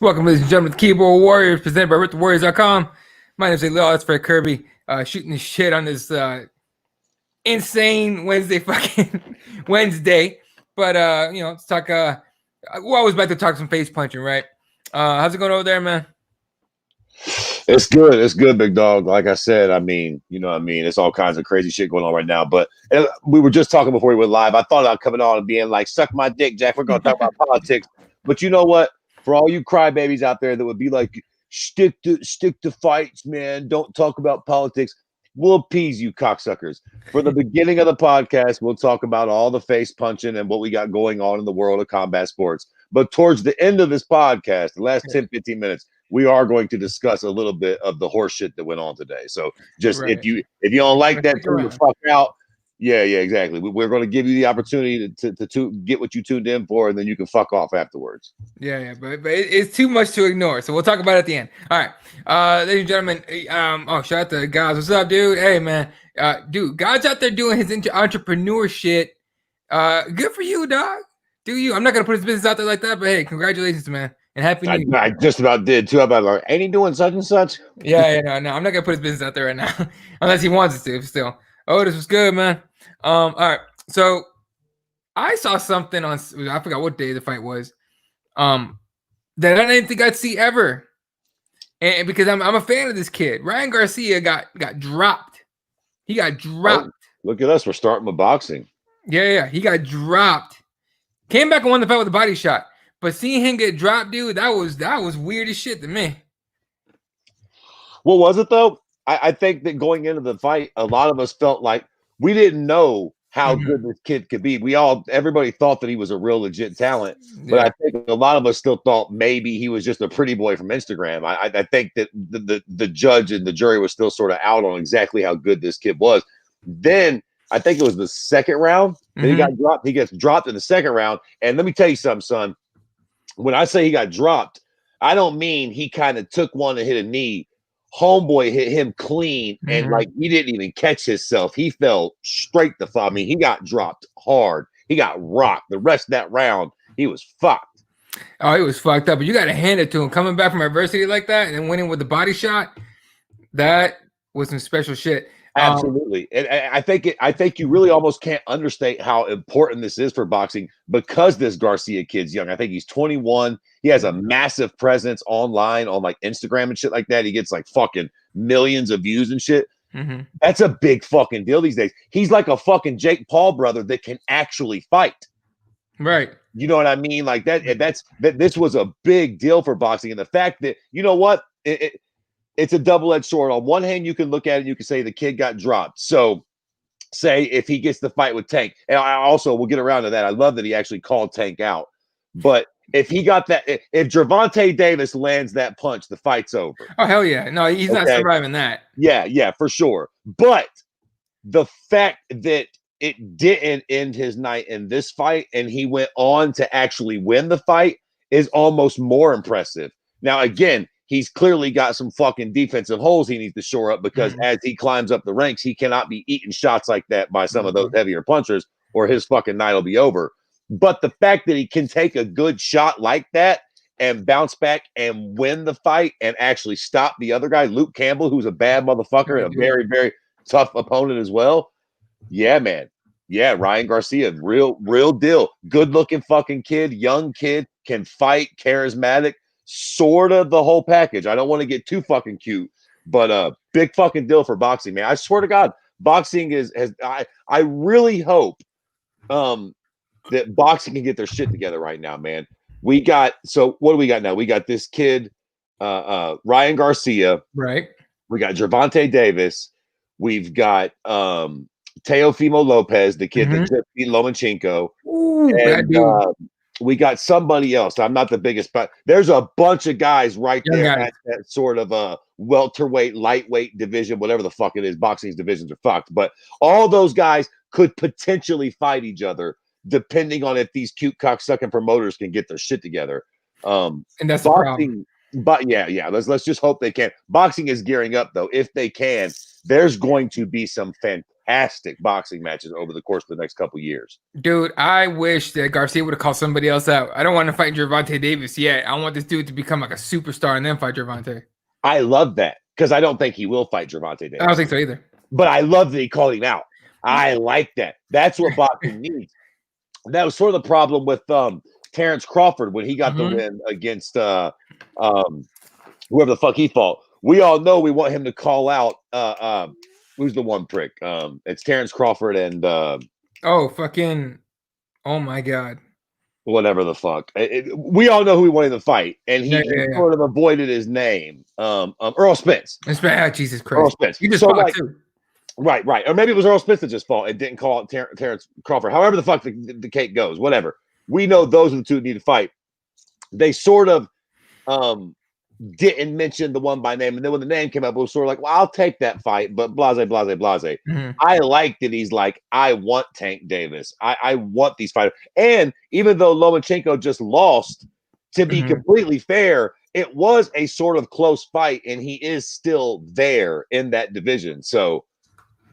Welcome, ladies and gentlemen, to Keyboard Warriors, presented by RipTheWarriors.com. My name is Lil. That's Fred Kirby, shooting the shit on this insane Wednesday. But let's talk. We're always about to talk some face punching, right? How's it going over there, man? It's good. It's good, big dog. Like I said, it's all kinds of crazy shit going on right now. But we were just talking before we went live. I thought about coming on and being like, suck my dick, Jack. We're going to talk about politics. But you know what? For all you crybabies out there that would be like, stick to fights, man. Don't talk about politics. We'll appease you, cocksuckers. For the beginning of the podcast, we'll talk about all the face punching and what we got going on in the world of combat sports. But towards the end of this podcast, the last 10, 15 minutes, we are going to discuss a little bit of the horse shit that went on today. So just if you don't like that, turn the fuck out. Yeah, exactly. We're going to give you the opportunity to get what you tuned in for, and then you can fuck off afterwards. Yeah, but it's too much to ignore. So we'll talk about it at the end. All right, ladies and gentlemen. Shout out to Gods. What's up, dude? Hey, man. Dude, God's out there doing his entrepreneur shit. Good for you, dog. Do you? I'm not gonna put his business out there like that, but hey, congratulations, man. And happy New Year. I just about did too. About like, ain't he doing such and such? Yeah, no. I'm not gonna put his business out there right now, unless he wants us to. Still, this was good, man. All right. So I saw something on. I forgot what day the fight was. That I didn't think I'd see ever, and because I'm a fan of this kid, Ryan Garcia got dropped. He got dropped. Oh, look at us. We're starting with boxing. Yeah. He got dropped. Came back and won the fight with a body shot. But seeing him get dropped, dude, that was weird as shit to me. What was it though? I think that going into the fight, a lot of us felt like we didn't know how good this kid could be. Everybody thought that he was a real legit talent, but I think a lot of us still thought maybe he was just a pretty boy from Instagram. I think that the judge and the jury was still sort of out on exactly how good this kid was. Then I think it was the second round that he got dropped. He gets dropped in the second round. And let me tell you something, son. When I say he got dropped, I don't mean he kind of took one and hit a knee. Homeboy hit him clean, and like he didn't even catch himself. He fell straight the fuck. I mean, he got dropped hard. He got rocked. The rest of that round, he was fucked. Oh, he was fucked up. But you got to hand it to him. Coming back from adversity like that and then winning with the body shot, that was some special shit. Absolutely. And I think you really almost can't understate how important this is for boxing because this Garcia kid's young. I think he's 21. He has a massive presence online on like Instagram and shit like that. He gets like fucking millions of views and shit. That's a big fucking deal these days. He's like a fucking Jake Paul brother that can actually fight. Right. You know what I mean? Like this was a big deal for boxing. And the fact that, you know what? It's a double-edged sword. On one hand, you can look at it and you can say the kid got dropped. So say if he gets the fight with Tank, and we'll get around to that. I love that he actually called Tank out. But if he got that, if Gervonta Davis lands that punch, the fight's over. Oh, hell yeah. No, he's not surviving that. Yeah, for sure. But the fact that it didn't end his night in this fight and he went on to actually win the fight is almost more impressive. Now, again, he's clearly got some fucking defensive holes he needs to shore up because as he climbs up the ranks, he cannot be eating shots like that by some of those heavier punchers or his fucking night will be over. But the fact that he can take a good shot like that and bounce back and win the fight and actually stop the other guy, Luke Campbell, who's a bad motherfucker and a very, very tough opponent as well. Yeah, man. Yeah, Ryan Garcia, real deal. Good-looking fucking kid, young kid, can fight, charismatic. Sort of the whole package. I don't want to get too fucking cute, but big fucking deal for boxing, man. I swear to God, boxing I really hope that boxing can get their shit together right now, man. What do we got now? We got this kid, Ryan Garcia. Right. We got Gervonta Davis. We've got Teofimo Lopez, the kid that just beat Lomachenko. Ooh, and we got somebody else. I'm not the biggest, but there's a bunch of guys right there at that sort of a welterweight, lightweight division, whatever the fuck it is. Boxing's divisions are fucked, but all those guys could potentially fight each other depending on if these cute cocksucking promoters can get their shit together. And that's boxing. But yeah. Let's just hope they can. Boxing is gearing up though. If they can, there's going to be some fantastic boxing matches over the course of the next couple years. Dude, I wish that Garcia would have called somebody else out. I don't want to fight Gervonta Davis yet. I want this dude to become like a superstar and then fight Gervonta. I love that because I don't think he will fight Gervonta Davis. I don't think so either. But I love that he called him out. I like that. That's what boxing needs. That was sort of the problem with Terrence Crawford when he got the win against whoever the fuck he fought. We all know we want him to call out who's the one prick? It's Terrence Crawford and oh my god. Whatever the fuck. We all know who we wanted to fight, and he sort of avoided his name. Earl Spence. Jesus Christ. Earl Spence. You just fought too. Right. Or maybe it was Earl Spence that just fought and didn't call out Terrence Crawford. However the fuck the cake goes, whatever. We know those are the two that need to fight. They sort of didn't mention the one by name, and then when the name came up, it was sort of like, well, I'll take that fight, but blase. I like that he's like, I want Tank Davis. I want these fighters. And even though Lomachenko just lost, to be completely fair, it was a sort of close fight, and he is still there in that division. So,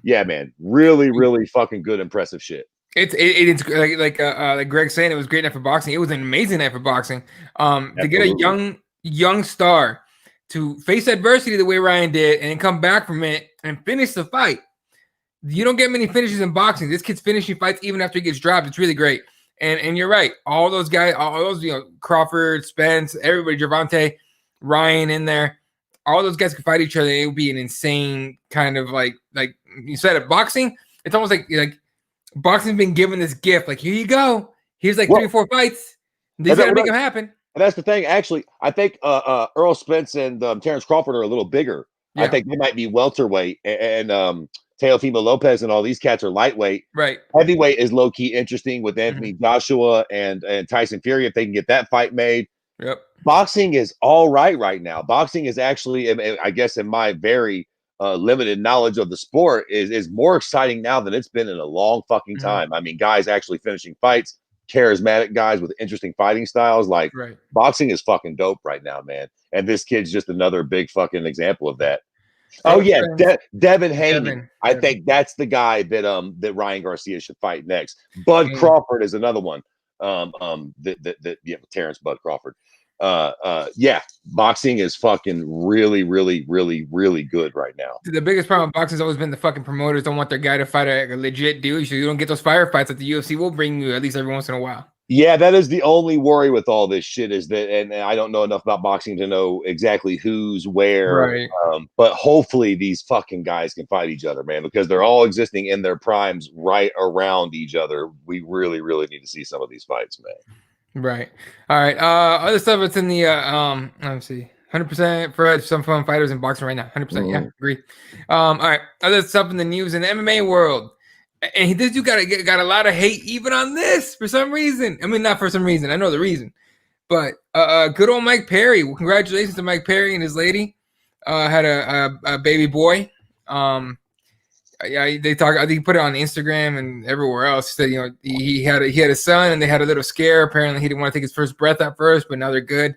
yeah, man, really, really fucking good, impressive shit. It's like Greg saying, it was a great night for boxing. It was an amazing night for boxing. To get a young star to face adversity the way Ryan did and come back from it and finish the fight. You don't get many finishes in boxing. This kid's finishing fights even after he gets dropped. It's really great. And you're right. All those guys, all those, Crawford, Spence, everybody, Gervonta, Ryan in there, all those guys could fight each other. It would be an insane kind of like you said it. Boxing, it's almost like boxing's been given this gift. Like, here you go. Here's like 3 or 4 fights. These got to make them happen. And that's the thing. Actually, I think Earl Spence and Terrence Crawford are a little bigger. Yeah. I think they might be welterweight, and Teofimo Lopez and all these cats are lightweight. Right. Heavyweight is low key interesting with Anthony Joshua and Tyson Fury if they can get that fight made. Yep. Boxing is all right now. Boxing is actually, I guess, in my very limited knowledge of the sport, is more exciting now than it's been in a long fucking time. I mean, guys actually finishing fights, charismatic guys with interesting fighting styles. Like, boxing is fucking dope right now, man. And this kid's just another big fucking example of that. Oh yeah, Devin Haney. I think that's the guy that Ryan Garcia should fight next. Bud Crawford is another one. Terrence Bud Crawford. Yeah, boxing is fucking really, really, really, really good right now. The biggest problem with boxing has always been the fucking promoters don't want their guy to fight a legit dude, so you don't get those firefights that the UFC will bring you at least every once in a while. Yeah, that is the only worry with all this shit, is that, and I don't know enough about boxing to know exactly who's where, right. But hopefully these fucking guys can fight each other, man, because they're all existing in their primes right around each other. We really, really need to see some of these fights, man. Right. All right. Other stuff that's in the let me see. 100% for some fun fighters in boxing right now. 100%. Yeah, agree. All right. Other stuff in the news in the MMA world. And this dude got a lot of hate even on this for some reason. I mean, not for some reason. I know the reason. But good old Mike Perry. Well, congratulations to Mike Perry and his lady. Had a baby boy. Yeah, they talk. I think he put it on Instagram and everywhere else. He said, he had a son and they had a little scare. Apparently, he didn't want to take his first breath at first, but now they're good.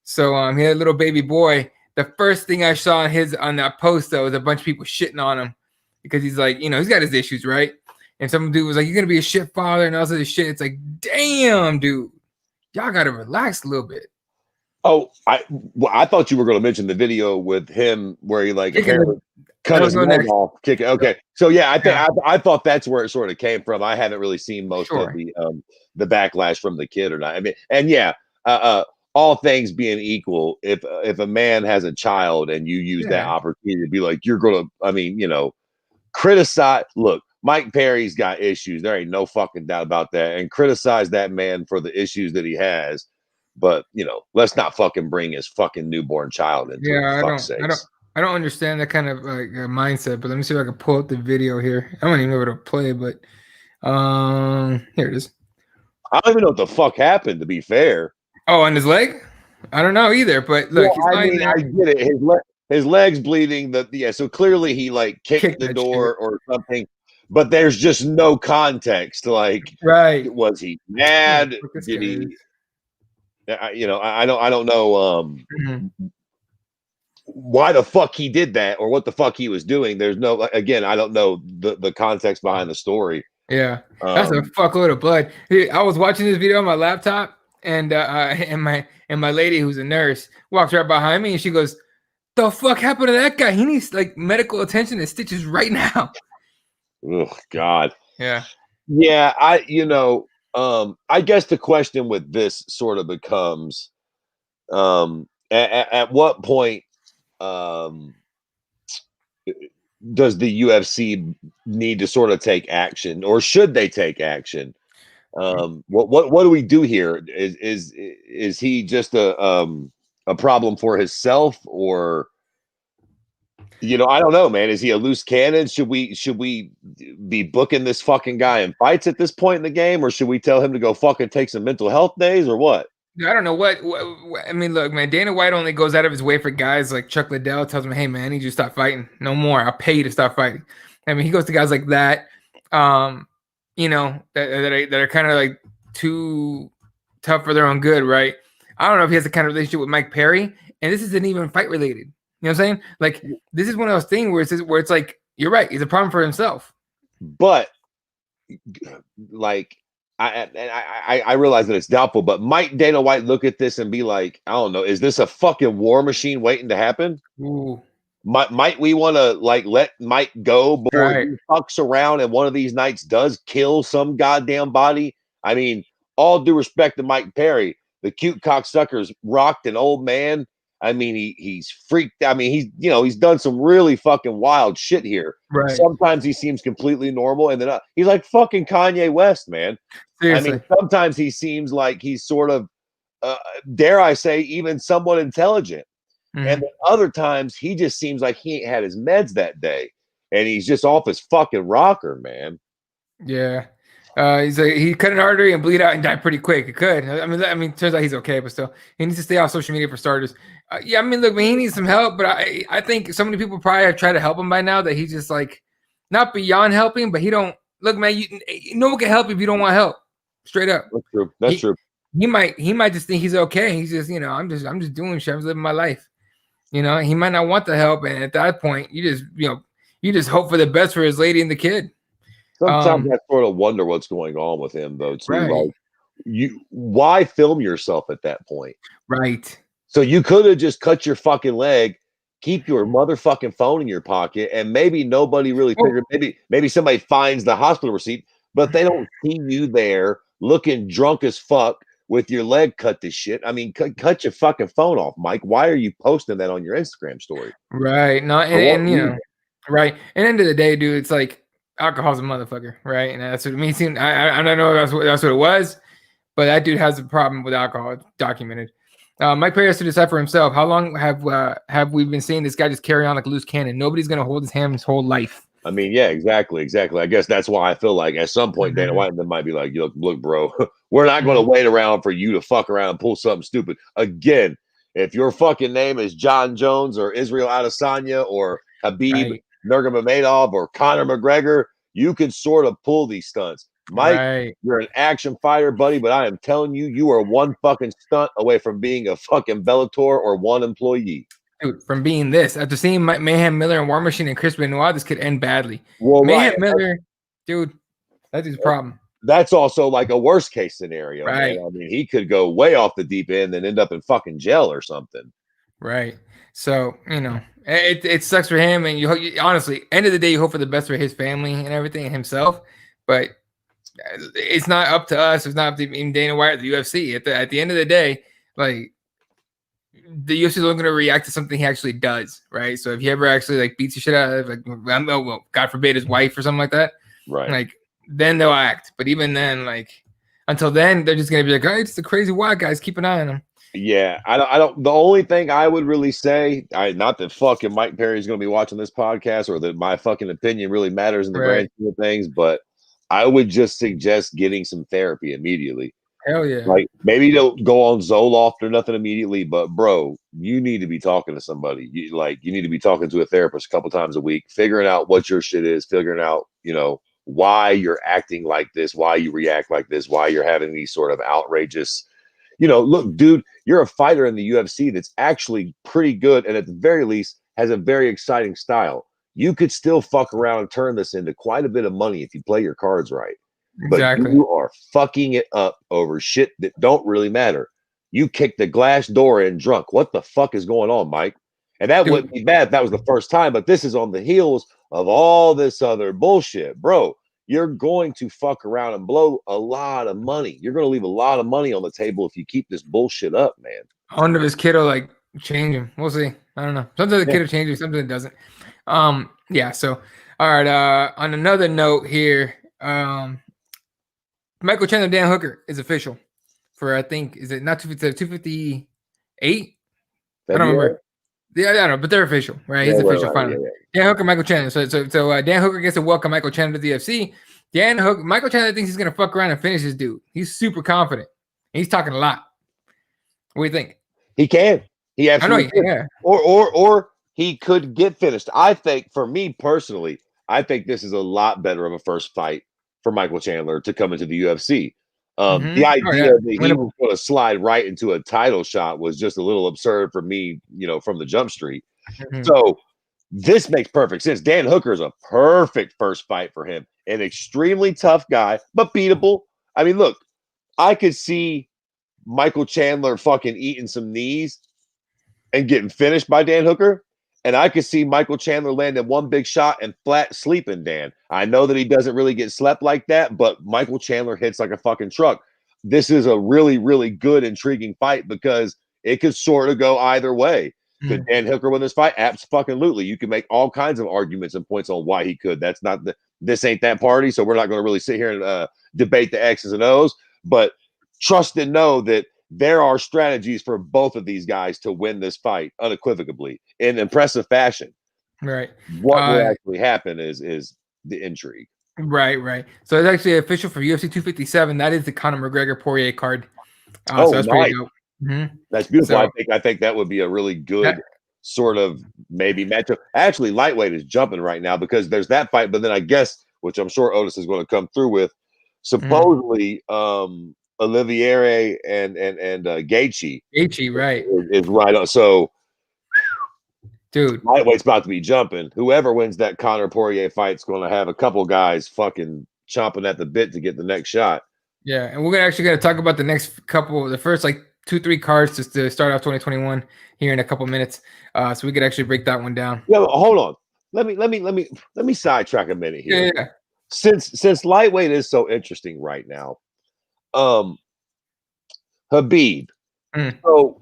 So he had a little baby boy. The first thing I saw on that post though was a bunch of people shitting on him because he's like, he's got his issues, right? And some dude was like, "You're gonna be a shit father," and all this shit. It's like, damn, dude, y'all gotta relax a little bit. Oh, I thought you were going to mention the video with him where he cut his leg off, kick it. Okay, so yeah, I thought that's where it sort of came from. I haven't really seen most of the backlash from the kid or not. I mean, and yeah, all things being equal, if a man has a child and you use that opportunity to be like, you're going to, I mean, criticize. Look, Mike Perry's got issues. There ain't no fucking doubt about that. And criticize that man for the issues that he has. But let's not fucking bring his fucking newborn child into it. I don't understand that kind of mindset. But let me see if I can pull up the video here. I don't even know where to play, but here it is. I don't even know what the fuck happened. To be fair. Oh, on his leg? I don't know either. But look, I get it. His leg's bleeding. So clearly he kicked the door or something. But there's just no context. Right? Was he mad? Did he? I don't know why the fuck he did that or what the fuck he was doing. There's no, again, I don't know the context behind the story. Yeah, that's a fuckload of blood. I was watching this video on my laptop, and my lady who's a nurse walks right behind me, and she goes, "The fuck happened to that guy? He needs like medical attention and stitches right now." Oh God. Yeah. Yeah, I guess the question with this sort of becomes, at what point um does the UFC need to sort of take action, or should they take action? What do we do here? Is he just a problem for himself, or I don't know, man. Is he a loose cannon? Should we be booking this fucking guy in fights at this point in the game, or should we tell him to go fucking take some mental health days, or what? I don't know what I mean. Look, man, Dana White only goes out of his way for guys like Chuck Liddell. Tells him, "Hey, man, I need you to stop fighting. No more. I'll pay you to stop fighting." I mean, he goes to guys like that, that are kind of like too tough for their own good, right? I don't know if he has the kind of relationship with Mike Perry, and this isn't even fight related. You know what I'm saying? Like, this is one of those things where it's like, you're right. He's a problem for himself. But like, I realize that it's doubtful, but might Dana White look at this and be like, I don't know, is this a fucking war machine waiting to happen? Ooh, Might we want to like let Mike go before right, he fucks around and one of these nights does kill some goddamn body? I mean, all due respect to Mike Perry, the cute cocksucker's rocked an old man. I mean, he's freaked. I mean, he's done some really fucking wild shit here. right. Sometimes he seems completely normal, and then he's like fucking Kanye West, man. I mean, Seriously. sometimes he seems like he's sort of, dare I say, even somewhat intelligent. And Mhm. then other times he just seems like he ain't had his meds that day, and he's just off his fucking rocker, man. Yeah. He cut an artery and bleed out and died pretty quick. It could. I mean, turns out he's okay, but still, he needs to stay off social media for starters. Yeah, I mean, look, man, he needs some help, but I think so many people probably have tried to help him by now that he's just like not beyond helping, but he don't look, man. No one can help if you don't want help. Straight up. That's true. That's He true. he might just think he's okay. He's just I'm just doing shit. I'm just living my life. He might not want the help, and at that point, you just hope for the best for his lady and the kid. Sometimes Um, I sort of wonder what's going on with him, though. Too, right, like why film yourself at that point? right, So you could have just cut your fucking leg, keep your motherfucking phone in your pocket, and maybe nobody really oh, figured. Maybe somebody finds the hospital receipt, but they don't see you there looking drunk as fuck with your leg cut to shit. I mean, cut your fucking phone off, Mike. Why are you posting that on your Instagram story? right. No, For what and reason? right. At the end of the day, dude, it's like alcohol's a motherfucker, right? And that's what it means. I don't know if that's what it was, but that dude has a problem with alcohol. It's documented. Mike Perry has to decide for himself. How long have we been seeing this guy just carry on like a loose cannon? Nobody's gonna hold his hand his whole life. I mean, yeah, exactly, exactly. I guess that's why I feel like at some point Dana Mhm, White and them might be like, look, bro, we're not going to mhm. wait around for you to fuck around and pull something stupid again. If your fucking name is John Jones or Israel Adesanya or Habib Right, Nurmagomedov or Conor McGregor, you can sort of pull these stunts. Mike, right. you're an action fighter, buddy, but I am telling you, you are one fucking stunt away from being a fucking Bellator or one employee. Dude, from being this, after seeing Mayhem Miller and War Machine and Chris Benoit, this could end badly. Well, Mayhem right. Miller, dude, that's his problem. That's also like a worst case scenario, man. Right, I mean, he could go way off the deep end and end up in fucking jail or something. right. So it sucks for him, and honestly, end of the day, you hope for the best for his family and everything and himself. But it's not up to us. It's not up to even Dana White or the UFC. At the end of the day, like the UFC is only going to react to something he actually does, right? So if he ever actually like beats the shit out of well, God forbid his wife or something like that, Right. like then they'll act. But even then, like until then, they're just gonna be like, "Oh, it's the crazy white guys. Keep an eye on him." Yeah. I don't, the only thing I would really say, not that fucking Mike Perry is going to be watching this podcast or that my fucking opinion really matters in the Right? grand scheme of things, but I would just suggest getting some therapy immediately. Hell yeah. Like maybe don't go on Zoloft or nothing immediately, but bro, you need to be talking to somebody. You need to be talking to a therapist a couple times a week, figuring out what your shit is, figuring out, why you're acting like this, why you react like this, why you're having these sort of outrageous, look, dude, you're a fighter in the UFC that's actually pretty good, and at the very least has a very exciting style. You could still fuck around and turn this into quite a bit of money if you play your cards right. But Exactly. you are fucking it up over shit that don't really matter. You kicked the glass door in drunk. What the fuck is going on, Mike? And that wouldn't be bad if that was the first time, but this is on the heels of all this other bullshit. Bro, you're going to fuck around and blow a lot of money. You're going to leave a lot of money on the table if you keep this bullshit up, man. I wonder if his kid will like change him. We'll see. I don't know. Sometimes the kid will change him, sometimes it doesn't. Yeah, so all right. On another note here, Michael Chandler, Dan Hooker is official for, I think, is it not 258? I don't remember. Yeah, I don't know, but they're official, right? Yeah, He's official right, finally. yeah. Dan Hooker, Michael Chandler. So Dan Hooker gets to welcome Michael Chandler to the UFC. Michael Chandler thinks he's gonna fuck around and finish this dude. He's super confident. He's talking a lot. What do you think? He can. He absolutely can. Yeah. Or he could get finished. I think, for me personally, I think this is a lot better of a first fight for Michael Chandler to come into the UFC. The idea that he was going to slide right into a title shot was just a little absurd for me, from the jump street. So this makes perfect sense. Dan Hooker is a perfect first fight for him. An extremely tough guy, but beatable. I mean, look, I could see Michael Chandler fucking eating some knees and getting finished by Dan Hooker. And I could see Michael Chandler landing one big shot and flat sleeping Dan. I know that he doesn't really get slept like that, but Michael Chandler hits like a fucking truck. This is a really, really good, intriguing fight because it could sort of go either way. Could Dan Hooker win this fight? Absolutely. You can make all kinds of arguments and points on why he could. That's not this ain't that party, so we're not going to really sit here and debate the X's and O's. But trust and know that there are strategies for both of these guys to win this fight unequivocally in impressive fashion. Right. What will actually happen is the intrigue. Right. So it's actually official for UFC 257. That is the Conor McGregor Poirier card. So that's nice. pretty dope. That's beautiful. So, I think that would be a really good sort of maybe matchup. Actually, lightweight is jumping right now because there's that fight, but then I guess, which I'm sure Otis is going to come through with, supposedly Olivieri and Gaethje. Gaethje, right. Is right on. So, dude, lightweight's about to be jumping. Whoever wins that Conor Poirier fight's going to have a couple guys fucking chomping at the bit to get the next shot. Yeah, and we're actually going to talk about the first like 2-3 cards to start off 2021 here in a couple minutes. So we could actually break that one down. Yeah, hold on. Let me sidetrack a minute here. Yeah. Since lightweight is so interesting right now, Khabib. So,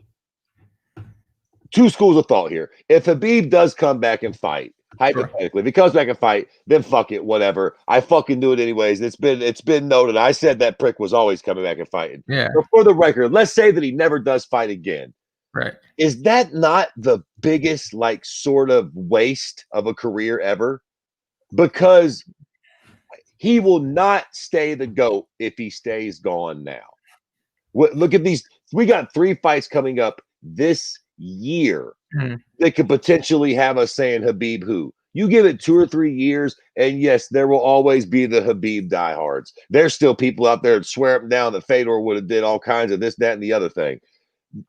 two schools of thought here. If Khabib does come back and fight, hypothetically, if he comes back and fight, then fuck it, whatever. I fucking do it anyways. It's been noted. I said that prick was always coming back and fighting. Yeah. But for the record, let's say that he never does fight again. Right. Is that not the biggest, like, sort of waste of a career ever? Because he will not stay the GOAT if he stays gone now. Look at these. We got 3 fights coming up this year that could potentially have us saying Khabib who. You give it 2 or 3 years, and yes, there will always be the Khabib diehards. There's still people out there that swear up and down that Fedor would have did all kinds of this, that, and the other thing.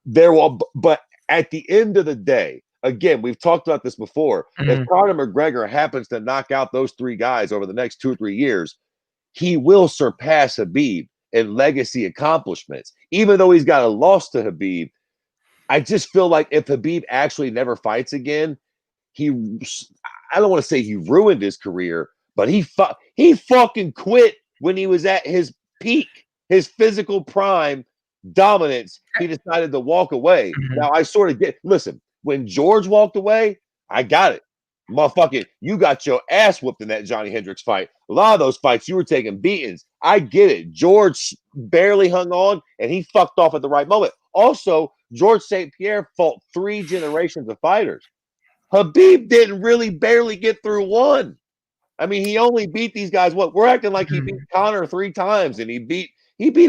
But at the end of the day, again, we've talked about this before. If Conor McGregor happens to knock out those 3 guys over the next 2 or 3 years, he will surpass Khabib in legacy accomplishments. Even though he's got a loss to Khabib, I just feel like if Khabib actually never fights again, I don't want to say he ruined his career, but he fucking quit when he was at his peak, his physical prime dominance. He decided to walk away. Now I sort of listen, when George walked away, I got it. Motherfucking, you got your ass whooped in that Johnny Hendricks fight. A lot of those fights, you were taking beatings. I get it. George barely hung on, and he fucked off at the right moment. Also, George St. Pierre fought 3 generations of fighters. Khabib didn't really barely get through one. I mean, he only beat these guys. We're acting like he beat Conor 3 times, and he beat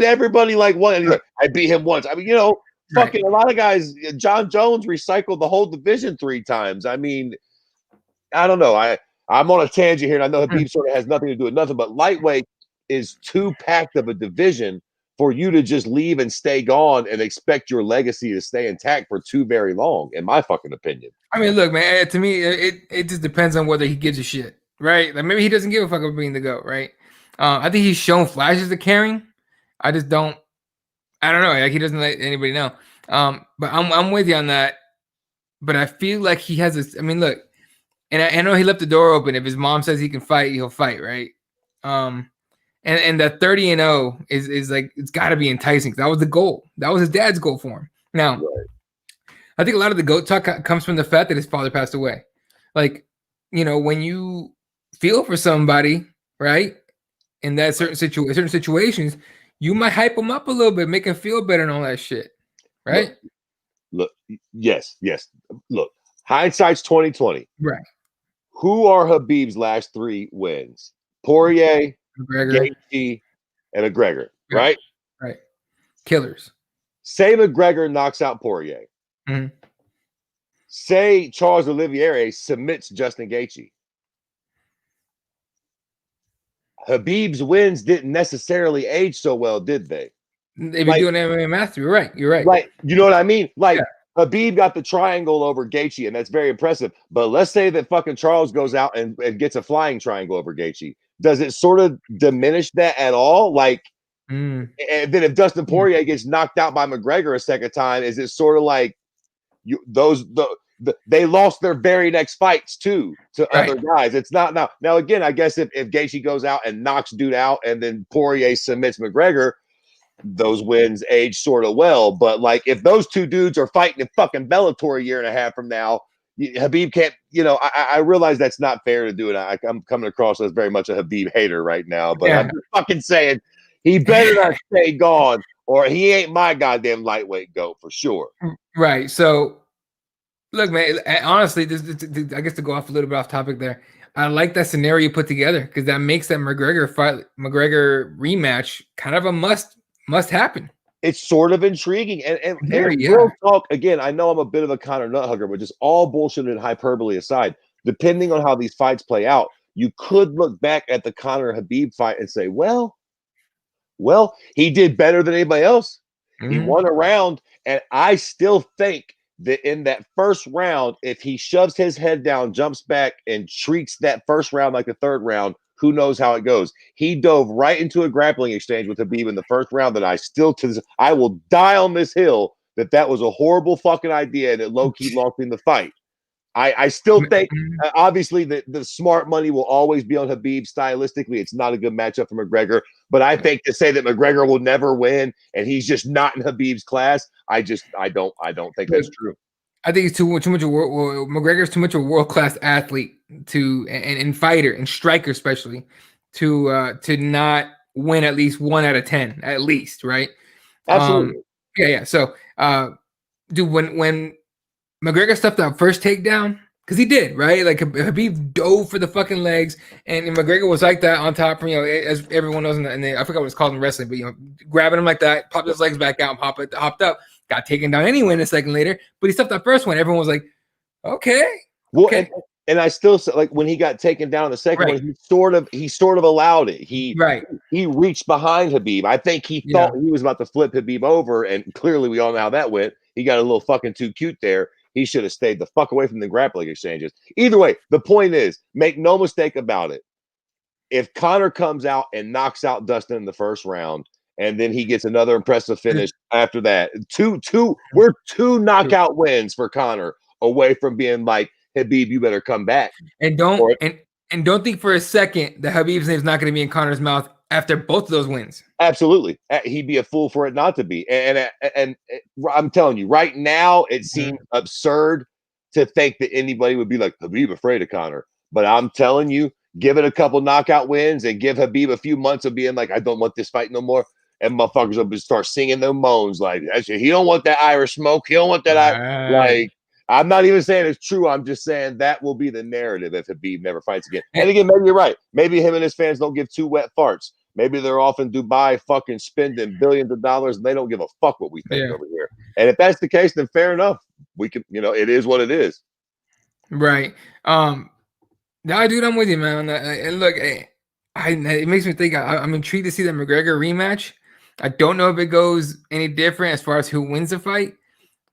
everybody like one. And he's like, I beat him once. I mean, fucking a lot of guys. John Jones recycled the whole division 3 times. I mean, I don't know. I'm on a tangent here, and I know Khabib sort of has nothing to do with nothing, but lightweight is too packed of a division for you to just leave and stay gone and expect your legacy to stay intact for too very long, in my fucking opinion. I mean, look, man. To me, it just depends on whether he gives a shit, right? Like maybe he doesn't give a fuck about being the GOAT, right? I think he's shown flashes of caring. I just don't. I don't know. Like he doesn't let anybody know. But I'm with you on that. But I feel like he has this. I mean, look, and I know he left the door open. If his mom says he can fight, he'll fight, right? And that 30-0 is like it's got to be enticing. That was the goal. That was his dad's goal for him. Now, Right. I think a lot of the GOAT talk comes from the fact that his father passed away. Like, when you feel for somebody, right, in that certain situations, you might hype them up a little bit, make them feel better and all that shit, right? Look, yes. Look, hindsight's 2020. Right. Who are Habib's last 3 wins? Poirier, McGregor, Gaethje, and McGregor, right? Right. Killers. Say McGregor knocks out Poirier. Mhm. Say Charles Oliveira submits Justin Gaethje. Habib's wins didn't necessarily age so well, did they? If you're doing MMA math, you're right. You're right. Like, you know what I mean? Like, Yeah. Habib got the triangle over Gaethje, and that's very impressive. But let's say that fucking Charles goes out and gets a flying triangle over Gaethje. Does it sort of diminish that at all? Like, and then if Dustin Poirier gets knocked out by McGregor a second time, is it sort of like they lost their very next fights too to other guys? It's not now again. I guess if Gaethje goes out and knocks dude out, and then Poirier submits McGregor, those wins age sort of well. But like if those two dudes are fighting in fucking Bellator a year and a half from now, Habib can't. I realize that's not fair to do, and I'm coming across as very much a Habib hater right now. But I'm just fucking saying he better not stay gone, or he ain't my goddamn lightweight GOAT for sure. Right. So, look, man. Honestly, I guess to go off a little bit off topic there, I like that scenario you put together because that makes that McGregor rematch kind of a must happen. It's sort of intriguing. And real talk, again, I know I'm a bit of a Conor nut hugger, but just all bullshit and hyperbole aside, depending on how these fights play out, you could look back at the Conor Habib fight and say, well, he did better than anybody else. He won a round, and I still think that in that first round, if he shoves his head down, jumps back, and treats that first round like the third round, who knows how it goes? He dove right into a grappling exchange with Habib in the first round that I will die on this hill that was a horrible fucking idea and it low-key lost in the fight. I still think, obviously, that the smart money will always be on Habib stylistically. It's not a good matchup for McGregor. But I think to say that McGregor will never win and he's just not in Habib's class, I don't think that's true. I think he's too much McGregor's too much of a world-class athlete and fighter and striker especially to not win at least 1 out of 10 at least, right? Absolutely. Yeah. So, dude, when McGregor stuffed that first takedown, because he did, right? Like Habib dove for the fucking legs, and McGregor was like that on top. As everyone knows, I forgot what it's called in wrestling, but grabbing him like that, popped his legs back out, and hopped up, got taken down anyway. In a second later, but he stuffed that first one. Everyone was like, "Okay." Well, and I still like when he got taken down the second one, he sort of allowed it. He reached behind Habib. I think he thought he was about to flip Habib over, and clearly we all know how that went. He got a little fucking too cute there. He should have stayed the fuck away from the grappling exchanges. Either way, the point is, make no mistake about it. If Conor comes out and knocks out Dustin in the first round, and then he gets another impressive finish after that, we're 2 knockout wins for Conor away from being like, Habib, you better come back. And don't think for a second that Habib's name is not going to be in Conor's mouth after both of those wins. Absolutely. He'd be a fool for it not to be. And I'm telling you, right now, it seems absurd to think that anybody would be like, Habib afraid of Conor. But I'm telling you, give it a couple knockout wins and give Habib a few months of being like, I don't want this fight no more. And motherfuckers will start singing their moans like, he don't want that Irish smoke. He don't want that. Like, I'm not even saying it's true. I'm just saying that will be the narrative if Habib never fights again. And again, maybe you're right. Maybe him and his fans don't give 2 wet farts. Maybe they're off in Dubai fucking spending billions of dollars and they don't give a fuck what we think over here. And if that's the case, then fair enough. We can, it is what it is. Right. Nah, dude, I'm with you, man. And look, it makes me think I'm intrigued to see that McGregor rematch. I don't know if it goes any different as far as who wins the fight,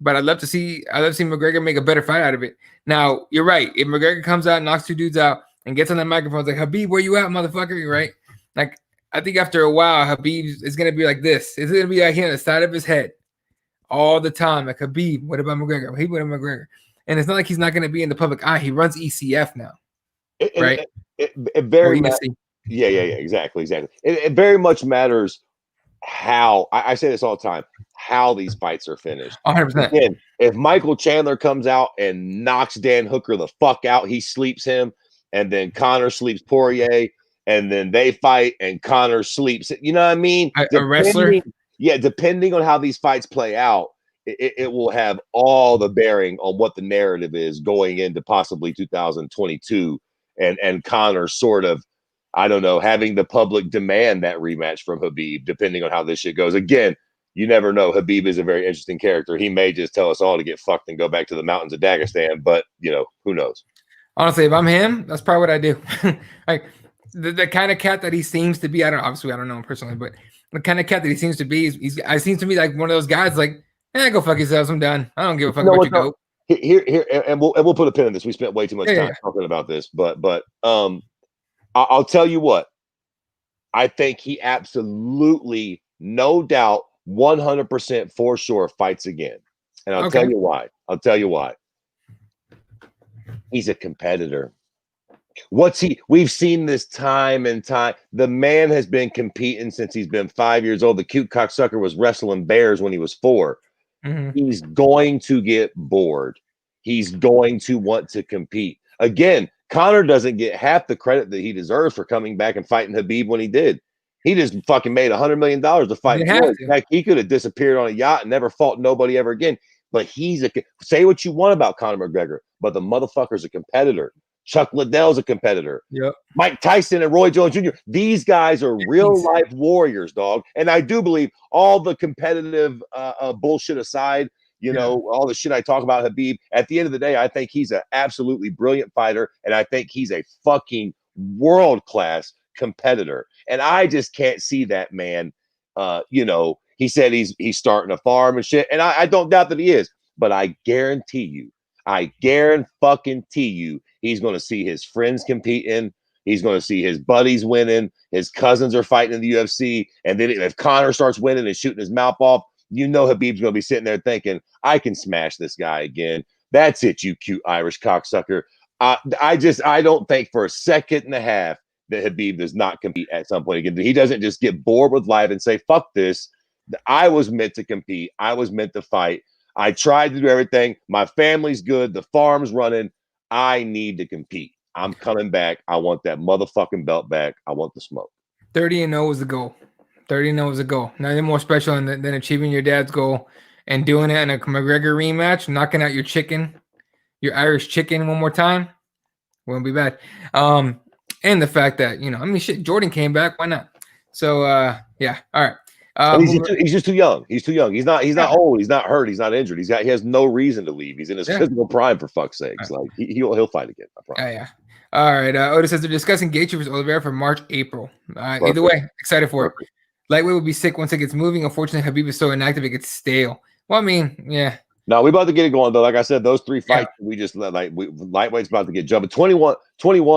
but I'd love to see McGregor make a better fight out of it. Now, you're right. If McGregor comes out, knocks two dudes out, and gets on the microphone, it's like, Habib, where you at, motherfucker? You're right. Like, I think after a while, Habib is gonna be like this. It's gonna be like here on the side of his head all the time. Like, Habib, what about McGregor? Habib, what about McGregor? And it's not like he's not gonna be in the public eye. He runs ECF now, And right? it Or very much, ESC. yeah, exactly. It very much matters how I say this all the time, how these fights are finished. 100%. Again, if Michael Chandler comes out and knocks Dan Hooker the fuck out, he sleeps him, and then Conor sleeps Poirier, and then they fight and Conor sleeps. You know what I mean? A wrestler. Depending on how these fights play out, it will have all the bearing on what the narrative is going into possibly 2022, and Conor sort of, I don't know, having the public demand that rematch from Habib, depending on how this shit goes. Again, you never know. Habib is a very interesting character. He may just tell us all to get fucked and go back to the mountains of Dagestan, but who knows? Honestly, if I'm him, that's probably what I do. Like the kind of cat that he seems to be. I don't know him personally, but the kind of cat that he seems to be, I seems to be like one of those guys. Like, go fuck yourselves. I'm done. I don't give a fuck about you. Go here, and we'll put a pin in this. We spent way too much time talking about this, but I'll tell you what. I think he absolutely, no doubt, 100% for sure fights again. And I'll tell you why. He's a competitor. We've seen this time and time. The man has been competing since he's been 5 years old. The cute cocksucker was wrestling bears when he was 4. Mm-hmm. He's going to get bored. He's going to want to compete. Again, Conor doesn't get half the credit that he deserves for coming back and fighting Habib when he did. He just fucking made $100 million to fight Floyd. Heck, he could have disappeared on a yacht and never fought nobody ever again. But say what you want about Conor McGregor, but the motherfucker's a competitor. Chuck Liddell's a competitor. Yep. Mike Tyson and Roy Jones Jr. These guys are real life warriors, dog. And I do believe, all the competitive bullshit aside, all the shit I talk about Habib, at the end of the day, I think he's an absolutely brilliant fighter, and I think he's a fucking world-class competitor. And I just can't see that man. He said he's starting a farm and shit, and I don't doubt that he is, but I guarantee you, he's going to see his friends competing. He's going to see his buddies winning. His cousins are fighting in the UFC. And then if Conor starts winning and shooting his mouth off, Habib's going to be sitting there thinking, I can smash this guy again. That's it, you cute Irish cocksucker. I don't think for a second and a half that Habib does not compete at some point again. He doesn't just get bored with life and say, fuck this. I was meant to compete. I was meant to fight. I tried to do everything. My family's good. The farm's running. I need to compete. I'm coming back. I want that motherfucking belt back. I want the smoke. 30-0 was the goal. 30-0 was a goal. Nothing more special than achieving your dad's goal and doing it in a McGregor rematch, knocking out your Irish chicken one more time. Won't be bad. And the fact that, shit, Jordan came back. Why not? So, yeah. All right. He's just too young. He's too young. He's not old. He's not hurt. He's not injured. He has no reason to leave. He's in his physical prime, for fuck's sakes. Right. Like he'll fight again. I promise. Yeah. All right. Otis says they're discussing Gaethje versus Oliveira for March, April. Either way, excited for it. Lightweight would be sick once it gets moving. Unfortunately, Habib is so inactive it gets stale. Well, I mean, yeah. No, we're about to get it going though. Like I said, those 3 fights we just lightweight's about to get jumping. 21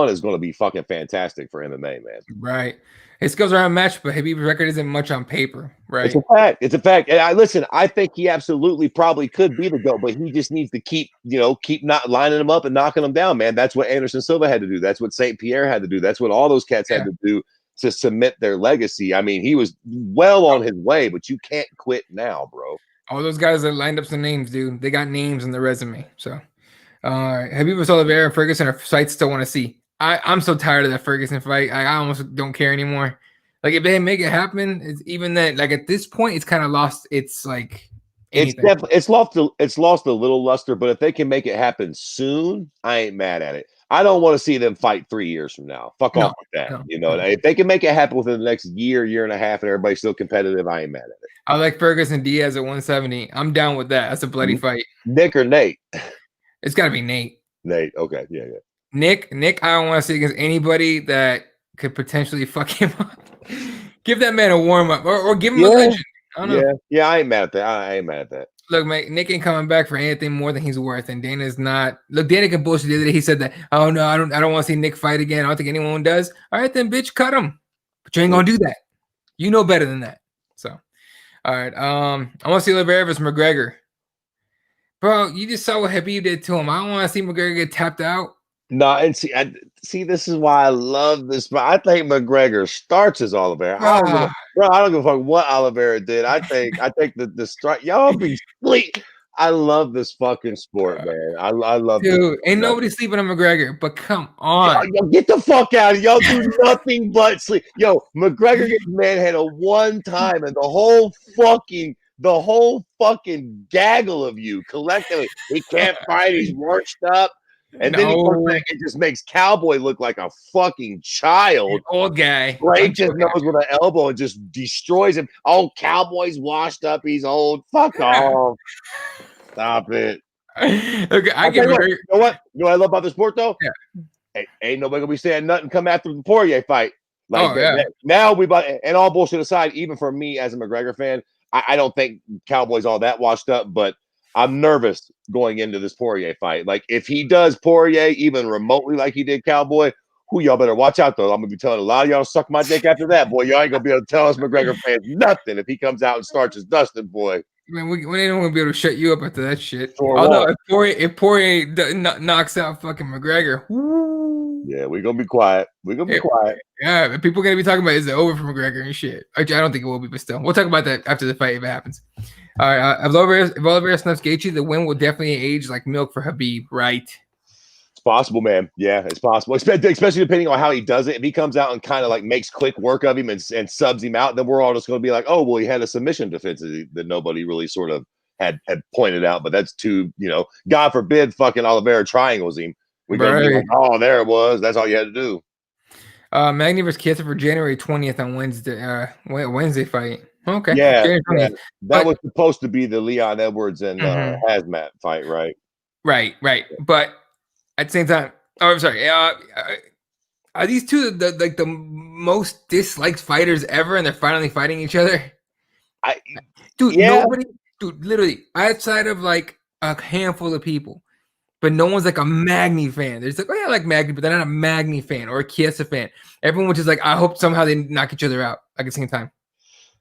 is going to be fucking fantastic for MMA, man. Right. His skills are unmatched, but Habib's record isn't much on paper, right? It's a fact. And I think he absolutely probably could be the GOAT, but he just needs to keep not lining him up and knocking him down, man. That's what Anderson Silva had to do. That's what St. Pierre had to do. That's what all those cats had to do to cement their legacy. I mean, he was well on his way, but you can't quit now, bro. All those guys that lined up some names, dude. They got names in the resume. So, Habib versus Oliveira and Ferguson are fights still want to see. I'm so tired of that Ferguson fight. I almost don't care anymore. Like, if they make it happen, it's even that. Like, at this point, it's kind of lost. It's like anything. It's lost a little luster. But if they can make it happen soon, I ain't mad at it. I don't want to see them fight 3 years from now. Fuck off with that. If they can make it happen within the next year and a half, and everybody's still competitive, I ain't mad at it. I like Ferguson Diaz at 170. I'm down with that. That's a bloody fight. Nick or Nate? It's got to be Nate. Nate. Okay. Yeah. Nick, I don't want to see against anybody that could potentially fuck him up. Give that man a warm up, or give him a legend. I don't know. Yeah. I ain't mad at that. I ain't mad at that. Look, mate, Nick ain't coming back for anything more than he's worth, and Dana's not. Look, Dana can bullshit the other day. He said that, oh no, I don't want to see Nick fight again. I don't think anyone does. All right, then, bitch, cut him. But you ain't gonna do that. You know better than that. So, all right. I want to see Oliveira versus McGregor. Bro, you just saw what Habib did to him. I don't want to see McGregor get tapped out. No, and see, this is why I love this. But I think McGregor starts his Oliveira. I don't give a fuck what Oliveira did. I think the start. Y'all be sleep. I love this fucking sport, man. I love Dude, this. ain't nobody sleeping on McGregor, but come on. Yo, get the fuck out of y'all. Do nothing but sleep. Yo, McGregor gets manhandled one time, and the whole fucking gaggle of you collectively. He can't fight. He's washed up. And then he goes back and just makes Cowboy look like a fucking child. Old guy. Breaks his nose with an elbow and just destroys him. Oh, Cowboy's washed up. He's old. Fuck off. Stop it. Okay, You know what? You know what I love about the sport, though? Yeah. Ain't nobody gonna be saying nothing come after the Poirier fight. Now and all bullshit aside, even for me as a McGregor fan, I don't think Cowboy's all that washed up, but I'm nervous going into this Poirier fight. Like, if he does Poirier even remotely like he did Cowboy, y'all better watch out, though. I'm going to be telling a lot of y'all to suck my dick after that, boy. Y'all ain't going to be able to tell us McGregor fans nothing if he comes out and starts his dusting, boy. Man, we ain't going to be able to shut you up after that shit. Although, if Poirier knocks out fucking McGregor, woo. Yeah, we're going to be quiet. We're going to be quiet. Yeah, people are going to be talking about, is it over for McGregor and shit? Actually, I don't think it will be, but still. We'll talk about that after the fight if it happens. All right, if Oliveira snaps Gaethje, the win will definitely age like milk for Habib, right? It's possible, man. Yeah, it's possible, especially depending on how he does it. If he comes out and kind of like makes quick work of him and subs him out, then we're all just going to be like, oh, well, he had a submission defense that nobody really sort of had pointed out. But that's too, God forbid, fucking Oliveira triangles him. We're going to be like, oh, there it was. That's all you had to do. Magny versus Chiesa for January 20th on Wednesday. Wednesday fight. Okay. Yeah, that was supposed to be the Leon Edwards and Hazmat fight, right? Right. But at the same time, I'm sorry. Are these two the most disliked fighters ever, and they're finally fighting each other? Nobody, literally outside of like a handful of people. But no one's like a Magny fan. There's like, oh yeah, I like Magny, but they're not a Magny fan or a Chiesa fan. Everyone was just like, I hope somehow they knock each other out at the same time.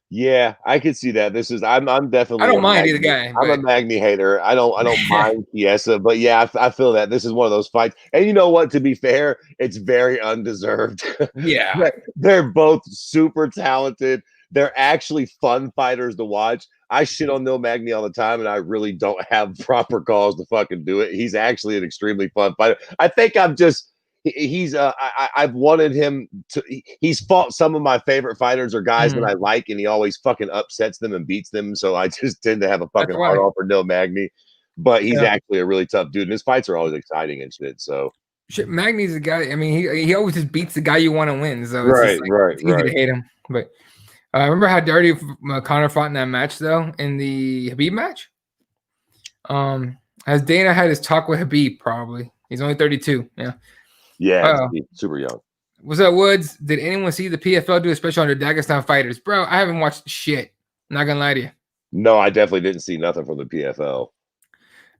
Yeah, I could see that. I'm definitely. I don't mind either guy. I'm a Magny hater. I don't mind Chiesa, but yeah, I feel that this is one of those fights. And you know what? To be fair, it's very undeserved. Yeah, they're both super talented. They're actually fun fighters to watch. I shit on Neil Magny all the time, and I really don't have proper cause to fucking do it. He's actually an extremely fun fighter. I think I've wanted him to. He's fought some of my favorite fighters or guys that I like, and he always fucking upsets them and beats them. So I just tend to have a fucking hard on for Neil Magny. But he's actually a really tough dude, and his fights are always exciting and shit. So shit, Magny's a guy. I mean, he always just beats the guy you want to win. So it's easy to hate him. But remember how dirty Conor fought in that match though, in the Habib match? As Dana had his talk with Habib, probably he's only 32. Yeah, super young. What's up, Woods? Did anyone see the PFL do a special on their Dagestan fighters? Bro, I haven't watched shit. I'm not gonna lie to you. No, I definitely didn't see nothing from the PFL.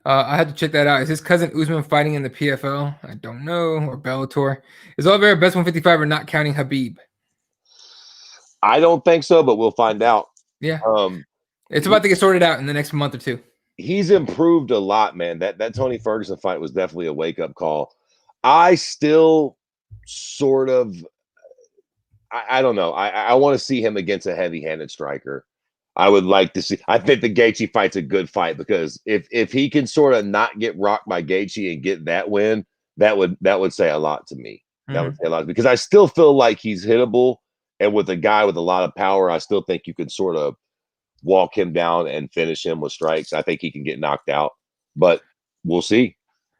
I had to check that out. Is his cousin Usman fighting in the PFL? I don't know. Or Bellator. Is Oliveira best 155 or not counting Habib? I don't think so, but we'll find out. Yeah. It's about to get sorted out in the next month or two. He's improved a lot, man. That Tony Ferguson fight was definitely a wake-up call. I still sort of, I don't know. I want to see him against a heavy-handed striker. I would like to see. I think the Gaethje fight's a good fight because if he can sort of not get rocked by Gaethje and get that win, that would say a lot to me. That would say a lot because I still feel like he's hittable, and with a guy with a lot of power, I still think you can sort of walk him down and finish him with strikes. I think he can get knocked out, but we'll see.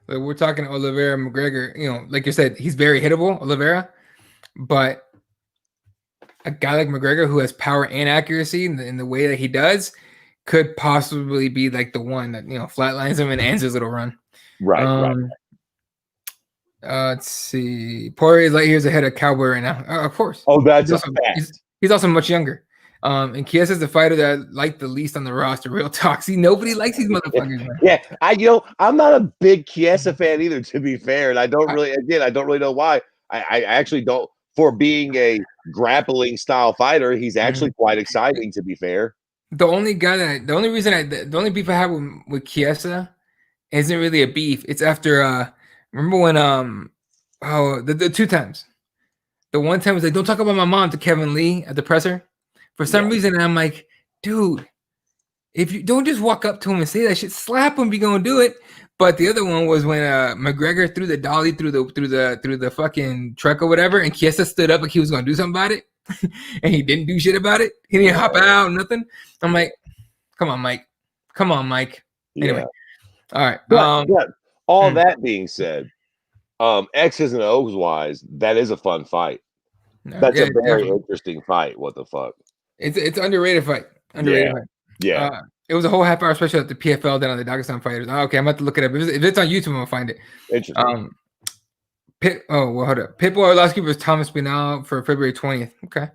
We're talking Oliveira McGregor. Like you said, he's very hittable, Oliveira, but a guy like McGregor who has power and accuracy in the way that he does could possibly be like the one that flatlines him and ends his little run. Right. Let's see. Poirier is light years ahead of Cowboy right now. Of course. Oh, that's a fact. He's also much younger. And Chiesa's the fighter that I like the least on the roster. Real talk. See, nobody likes these motherfuckers, man. Yeah, I'm not a big Chiesa fan either, to be fair, and I don't really know why. I actually don't. For being a grappling style fighter, he's actually quite exciting, to be fair. The only beef I have with Chiesa isn't really a beef. It's after remember when the two times. The one time was like, don't talk about my mom to Kevin Lee at the presser. For some reason, I'm like, dude, if you don't just walk up to him and say that shit, slap him if you're gonna do it. But the other one was when McGregor threw the dolly through the fucking truck or whatever, and Chiesa stood up like he was gonna do something about it, and he didn't do shit about it. He didn't hop out, nothing. I'm like, come on, Mike. Come on, Mike. Anyway, all right. But all that being said, X's and O's wise, that is a fun fight. That's a very interesting fight. What the fuck? It's underrated fight. Underrated fight. Yeah. It was a whole half hour special at the PFL down on the Dagestan fighters. Okay, I'm about to look it up. If it's on YouTube, I'm gonna find it. Interesting. Hold up. Pitbull Orlovsky versus Thomas Spinal for February 20th. Okay.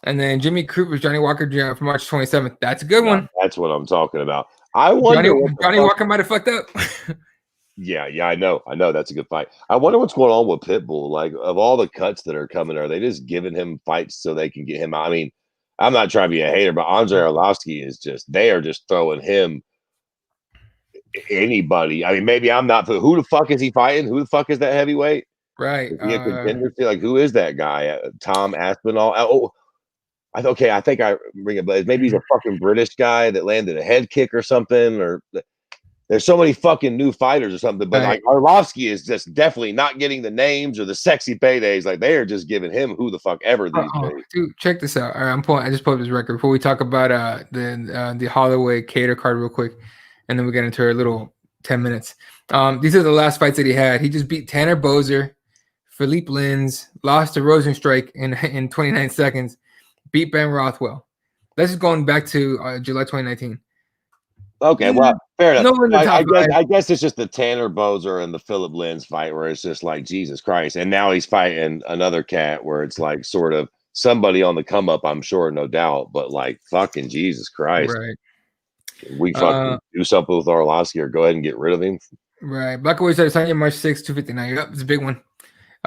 And then Jimmy Crute versus Johnny Walker for March 27th. That's a good one. That's what I'm talking about. I wonder. Johnny Walker might have fucked up. Yeah, I know. That's a good fight. I wonder what's going on with Pitbull. Like, of all the cuts that are coming, are they just giving him fights so they can get him out? I mean, I'm not trying to be a hater, but Andrei Arlovsky they are just throwing him anybody. I mean, maybe I'm not. Who the fuck is he fighting? Who the fuck is that heavyweight? Right. Is he a contender? Like, who is that guy? Tom Aspinall? Oh, I think I ring a bell. Maybe he's a fucking British guy that landed a head kick or something, or there's so many fucking new fighters or something. But like Arlovsky is just definitely not getting the names or the sexy paydays. Like, they are just giving him who the fuck ever these days. Dude, check this out. All right, I just pulled up his record before we talk about the Holloway Cater card real quick, and then we get into our little 10 minutes. These are the last fights that he had. He just beat Tanner Boser, Philippe Lins, lost to Rosenstrike in 29 seconds, beat Ben Rothwell. This is going back to July 2019. Okay, well, fair enough. I I guess it's just the Tanner Boser and the Philip Lins fight where it's just like, Jesus Christ. And now he's fighting another cat where it's like sort of somebody on the come up, I'm sure, no doubt. But like, fucking Jesus Christ. Right. We fucking do something with Arlovsky or go ahead and get rid of him. Right. Blackaway said Sonya March 6, 259. Yep, it's a big one.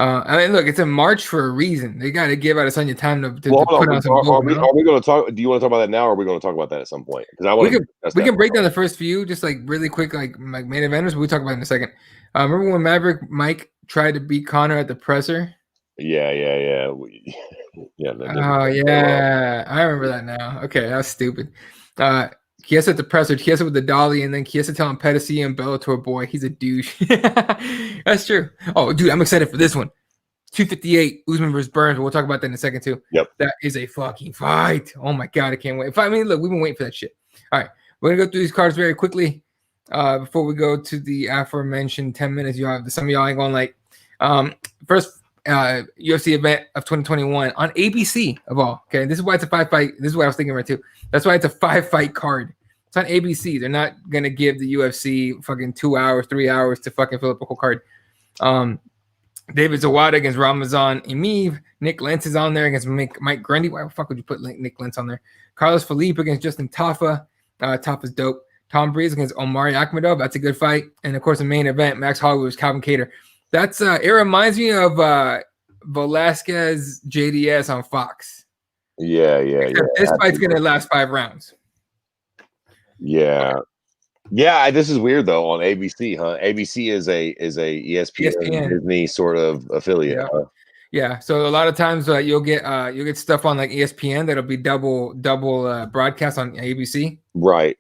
I mean, look, it's in March for a reason. They got to give Adesanya time to put on some gold. Are we going to talk? Do you want to talk about that now, or are we going to talk about that at some point? Because I want we can break down the first few, just like really quick, like main eventers. But we'll talk about it in a second. Remember when Maverick Mike tried to beat Conor at the presser? Yeah. Oh yeah, I remember that now. Okay, that was stupid. Chiesa at the presser, Chiesa with the dolly, and then Chiesa telling Pettis and Bellator boy, he's a douche. That's true. Oh, dude, I'm excited for this one. 258, Usman versus Burns. We'll talk about that in a second, too. Yep. That is a fucking fight. Oh, my God, I can't wait. I mean, look, we've been waiting for that shit. All right, we're going to go through these cards very quickly before we go to the aforementioned 10 minutes. Some of y'all ain't going like. First UFC event of 2021 on ABC of all. Okay, this is why it's a 5-fight. This is what I was thinking right too. That's why it's a 5-fight card. It's on ABC. They're not gonna give the UFC fucking 2 hours, 3 hours to fucking fill up a whole card. David Zawada against Ramazan Emeev. Nick Lentz is on there against Mike Grundy. Why the fuck would you put Nick Lentz on there? Carlos Felipe against Justin Tafa. Tafa's dope. Tom Breeze against Omari Akhmedov. That's a good fight. And of course, the main event, Max Holloway was Calvin Kattar. That's it reminds me of Velasquez JDS on Fox. Yeah. This fight's gonna last 5 rounds. Yeah. This is weird though on ABC, huh? ABC is a ESPN. Disney sort of affiliate. Yeah. Huh? Yeah. So a lot of times you'll get stuff on like ESPN that'll be double broadcast on ABC. Right.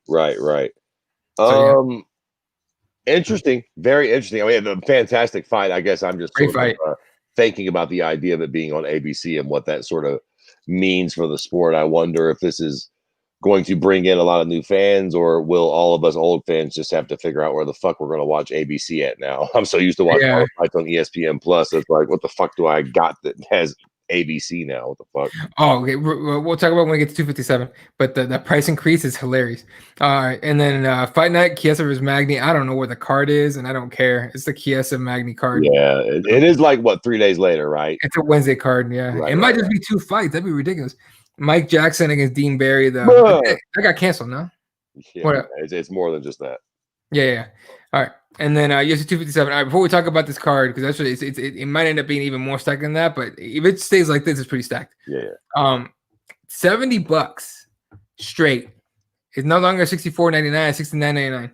So, interesting, very interesting. I mean, a fantastic fight. I guess I'm just thinking about the idea of it being on ABC and what that sort of means for the sport. I wonder if this is going to bring in a lot of new fans, or will all of us old fans just have to figure out where the fuck we're going to watch ABC at now? I'm so used to watching all the fights on ESPN Plus. It's like, what the fuck do I got that has ABC now. What the fuck? Oh, okay. We'll talk about when we get to 257. But the price increase is hilarious. All right, and then Fight Night Chiesa vs Magny. I don't know where the card is, and I don't care. It's the Chiesa Magny card. Yeah, it is like what 3 days later, right? It's a Wednesday card. Yeah, Right, it might just be 2 fights. That'd be ridiculous. Mike Jackson against Dean Barry. That got canceled. No. Yeah, What? it's more than just that. Yeah. All right, and then UFC 257. All right, before we talk about this card, because actually it might end up being even more stacked than that, but if it stays like this, it's pretty stacked. Yeah. $70 straight. It's no longer $64.99, $69.99.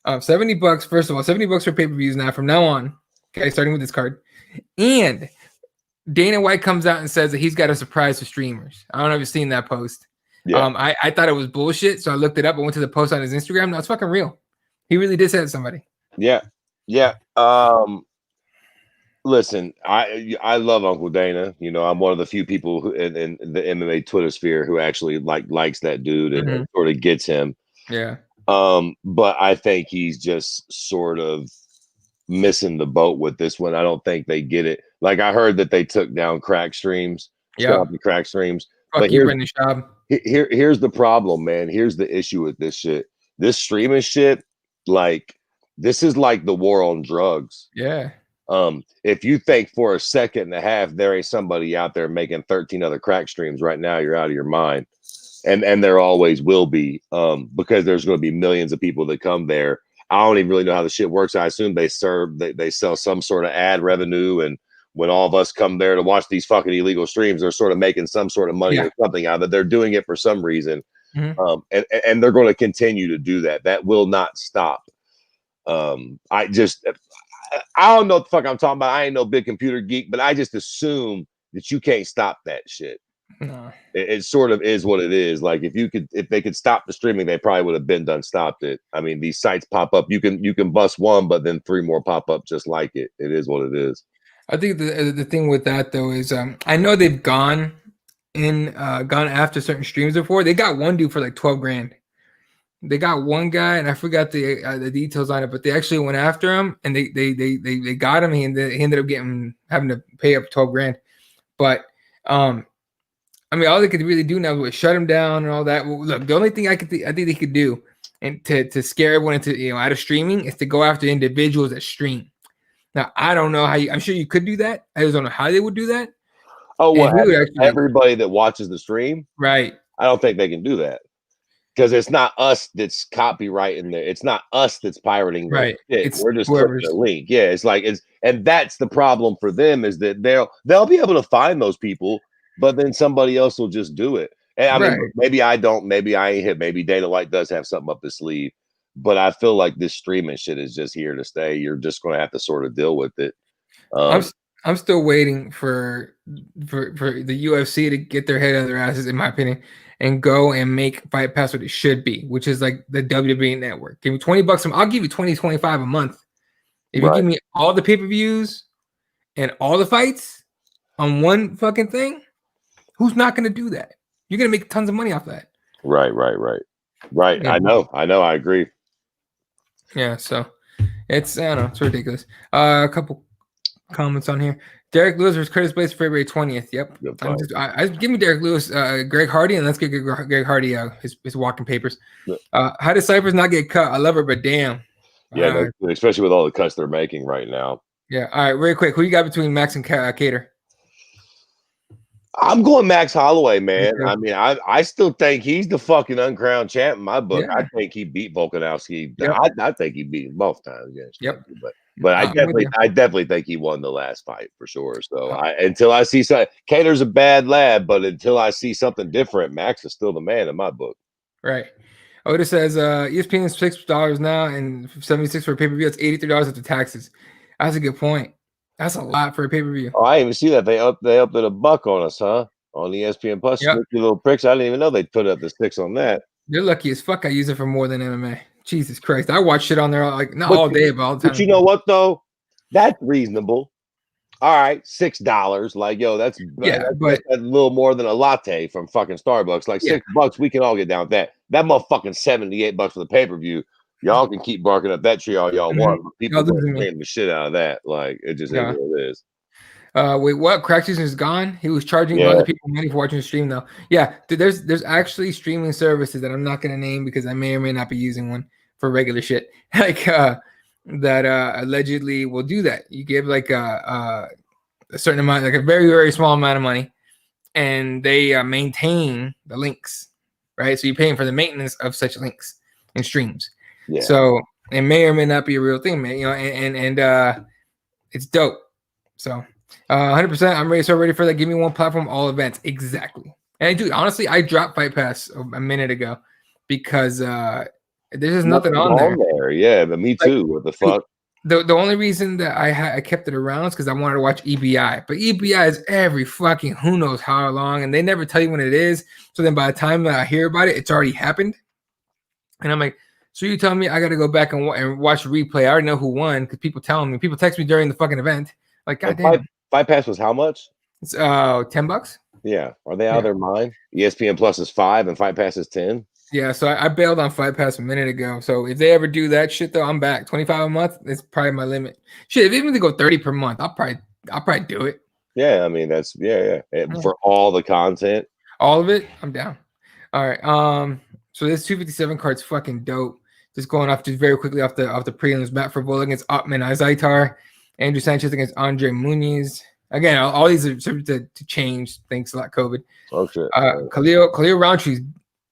$70. First of all, $70 for pay-per-views now from now on. Okay, starting with this card. And Dana White comes out and says that he's got a surprise for streamers. I don't know if you've seen that post. Yeah. I thought it was bullshit, so I looked it up. I went to the post on his Instagram. No, it's fucking real. He really did say it to somebody. Yeah. Listen, I love Uncle Dana. You know, I'm one of the few people who in the MMA Twitter sphere who actually likes that dude and sort of gets him. Yeah. But I think he's just sort of missing the boat with this one. I don't think they get it. Like I heard that they took down crack streams. Yeah. The crack streams. Fuck but you, Brendan Schaub. Here's the problem, man. Here's the issue with this shit. This streaming shit, like this is like the war on drugs. Yeah. If you think for a second and a half there ain't somebody out there making 13 other crack streams right now, you're out of your mind. And there always will be, because there's going to be millions of people that come there. I don't even really know how the shit works. I assume they sell some sort of ad revenue, and when all of us come there to watch these fucking illegal streams, they're sort of making some sort of money or something out of it. They're doing it for some reason. And they're going to continue to do that. That will not stop. I don't know what the fuck I'm talking about. I ain't no big computer geek, but I just assume that you can't stop that shit. No. It sort of is what it is. Like if they could stop the streaming, they probably would have been done stopped it. I mean, these sites pop up. You can bust one, but then 3 more pop up just like it. It is what it is. I think the thing with that though is I know they've gone after certain streams before. They got one dude for like 12 grand. They got one guy, and I forgot the details on it, but they actually went after him, and they got him. He ended up having to pay up 12 grand. But I mean, all they could really do now was shut him down and all that. Well, look, the only thing I think they could do, and to scare everyone into out of streaming, is to go after individuals that stream. Now, I don't know how I'm sure you could do that. I just don't know how they would do that. Oh, well, everybody that watches the stream, right? I don't think they can do that. Because it's not us that's copyrighting there. It's not us that's pirating. Right. We're just clicking a link. Yeah. And that's the problem for them, is that they'll be able to find those people, but then somebody else will just do it. And I mean, maybe I don't, maybe I ain't hit, maybe Dana White does have something up his sleeve, but I feel like this streaming shit is just here to stay. You're just going to have to sort of deal with it. I'm still waiting for the UFC to get their head out of their asses, in my opinion, and go and make Fight Pass what it should be, which is like the WWE network. Give me $20. I'll give you 25 a month. If you give me all the pay-per-views and all the fights on one fucking thing, who's not going to do that? You're going to make tons of money off that. Right. Yeah. I know. I agree. Yeah. So it's, I don't know. It's ridiculous. A couple comments on here. Derek Lewis versus Curtis Blades February 20th. Yep. I give me Derek Lewis, Greg Hardy, and let's get Greg Hardy his walking papers. How does Cypress not get cut? I love her, but damn. Yeah, especially with all the cuts they're making right now. Yeah. All right, real quick. Who you got between Max and Cater? I'm going Max Holloway, man. I mean, I still think he's the fucking uncrowned champ in my book. Yeah. I think he beat Volkanovski. Yep. I think he beat him both times. Yes, but I definitely think he won the last fight for sure. So until I see something, Cater's a bad lad, but until I see something different, Max is still the man in my book. Right. Otis says ESPN is $6 now and $76 for a pay-per-view. That's $83 after taxes. That's a good point. That's a lot for a pay-per-view. Oh, I didn't even see that. They upped it $1 on us, huh? On the ESPN Plus. Yep. You little pricks. I didn't even know they put up the $6 on that. You're lucky as fuck I use it for more than MMA. Jesus Christ. I watch shit on there all day, but all the time. But you know what, though? That's reasonable. All right, $6. Like, yo, that's a little more than a latte from fucking Starbucks. Like $6, we can all get down with that. That motherfucking $78 for the pay-per-view. Y'all can keep barking up that tree all y'all want, but people are paying the shit out of that. Like, it just is what it is. Wait, what? Crack season is gone. He was charging Yeah. other people money for watching the stream, though. Yeah, dude, there's actually streaming services that I'm not gonna name because I may or may not be using one for regular shit. Like that allegedly will do that. You give like a certain amount, like a very very small amount of money, and they maintain the links, right? So you're paying for the maintenance of such links and streams. Yeah. So it may or may not be a real thing, man. You know, and it's dope. So 100%, I'm ready. So ready for that. Give me one platform, all events, exactly. And dude, honestly, I dropped Fight Pass a minute ago because there's just nothing on there. Yeah, but me too. What the fuck? The only reason that I kept it around is because I wanted to watch EBI, but EBI is every fucking who knows how long, and they never tell you when it is. So then by the time that I hear about it, it's already happened, and I'm like, so you telling me I got to go back and watch the replay? I already know who won because people telling me, people text me during the fucking event, like, goddamn. Fight Pass was how much? It's $10. Yeah, are they out of their mind? ESPN Plus is $5 and Fight Pass is 10. Yeah, so I bailed on Fight Pass a minute ago. So if they ever do that shit, though, I'm back. 25 a month is probably my limit. Shit, if even to go 30 per month, I'll probably do it. Yeah, I mean that's yeah. For all the content, all of it, I'm down. All right. So this 257 card's fucking dope. Just going off just very quickly off the prelims. Matt Favola against Otman Azaitar. Andrew Sanchez against Andre Muniz. Again, all these are subject to change. Thanks a lot, COVID. Oh shit. Khalil Rountree's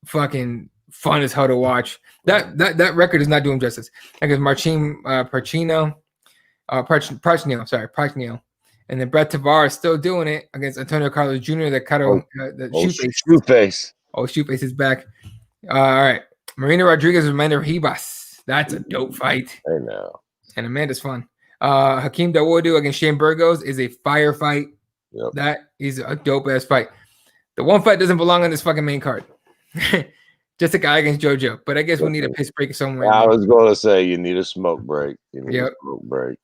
fucking fun as hell to watch. That record is not doing justice. Against Marcin Parcino, Parcino. And then Brett Tavares still doing it against Antonio Carlos Jr. Shoe face. Oh, shoe face is back. All right. Marina Rodriguez Amanda Ribas. That's a dope fight. I know. And Amanda's fun. Hakeem Dawodu against Shane Burgos is a fire fight. Yep. That is a dope ass fight. The one fight doesn't belong on this fucking main card. Just a guy against JoJo. But I guess we need a piss break somewhere. I was going to say you need a smoke break. You need a smoke break.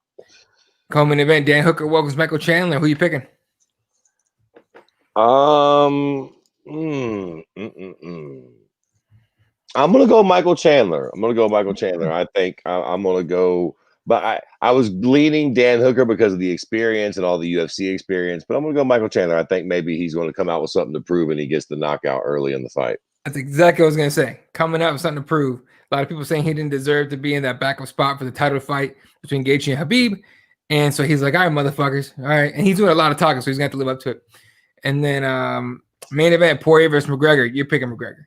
Coleman event. Dan Hooker welcomes Michael Chandler. Who you picking? I'm gonna go Michael Chandler. I think I'm gonna go, but I was leaning Dan Hooker because of the experience and all the UFC experience, but I'm gonna go Michael Chandler. I think maybe he's going to come out with something to prove, and he gets the knockout early in the fight. That's exactly what I was gonna say. Coming out with something to prove. A lot of people saying he didn't deserve to be in that backup spot for the title fight between Gaethje and Habib, and so he's like, "All right, motherfuckers, all right." And he's doing a lot of talking, so he's gonna have to live up to it. And then main event Poirier versus McGregor. You're picking McGregor.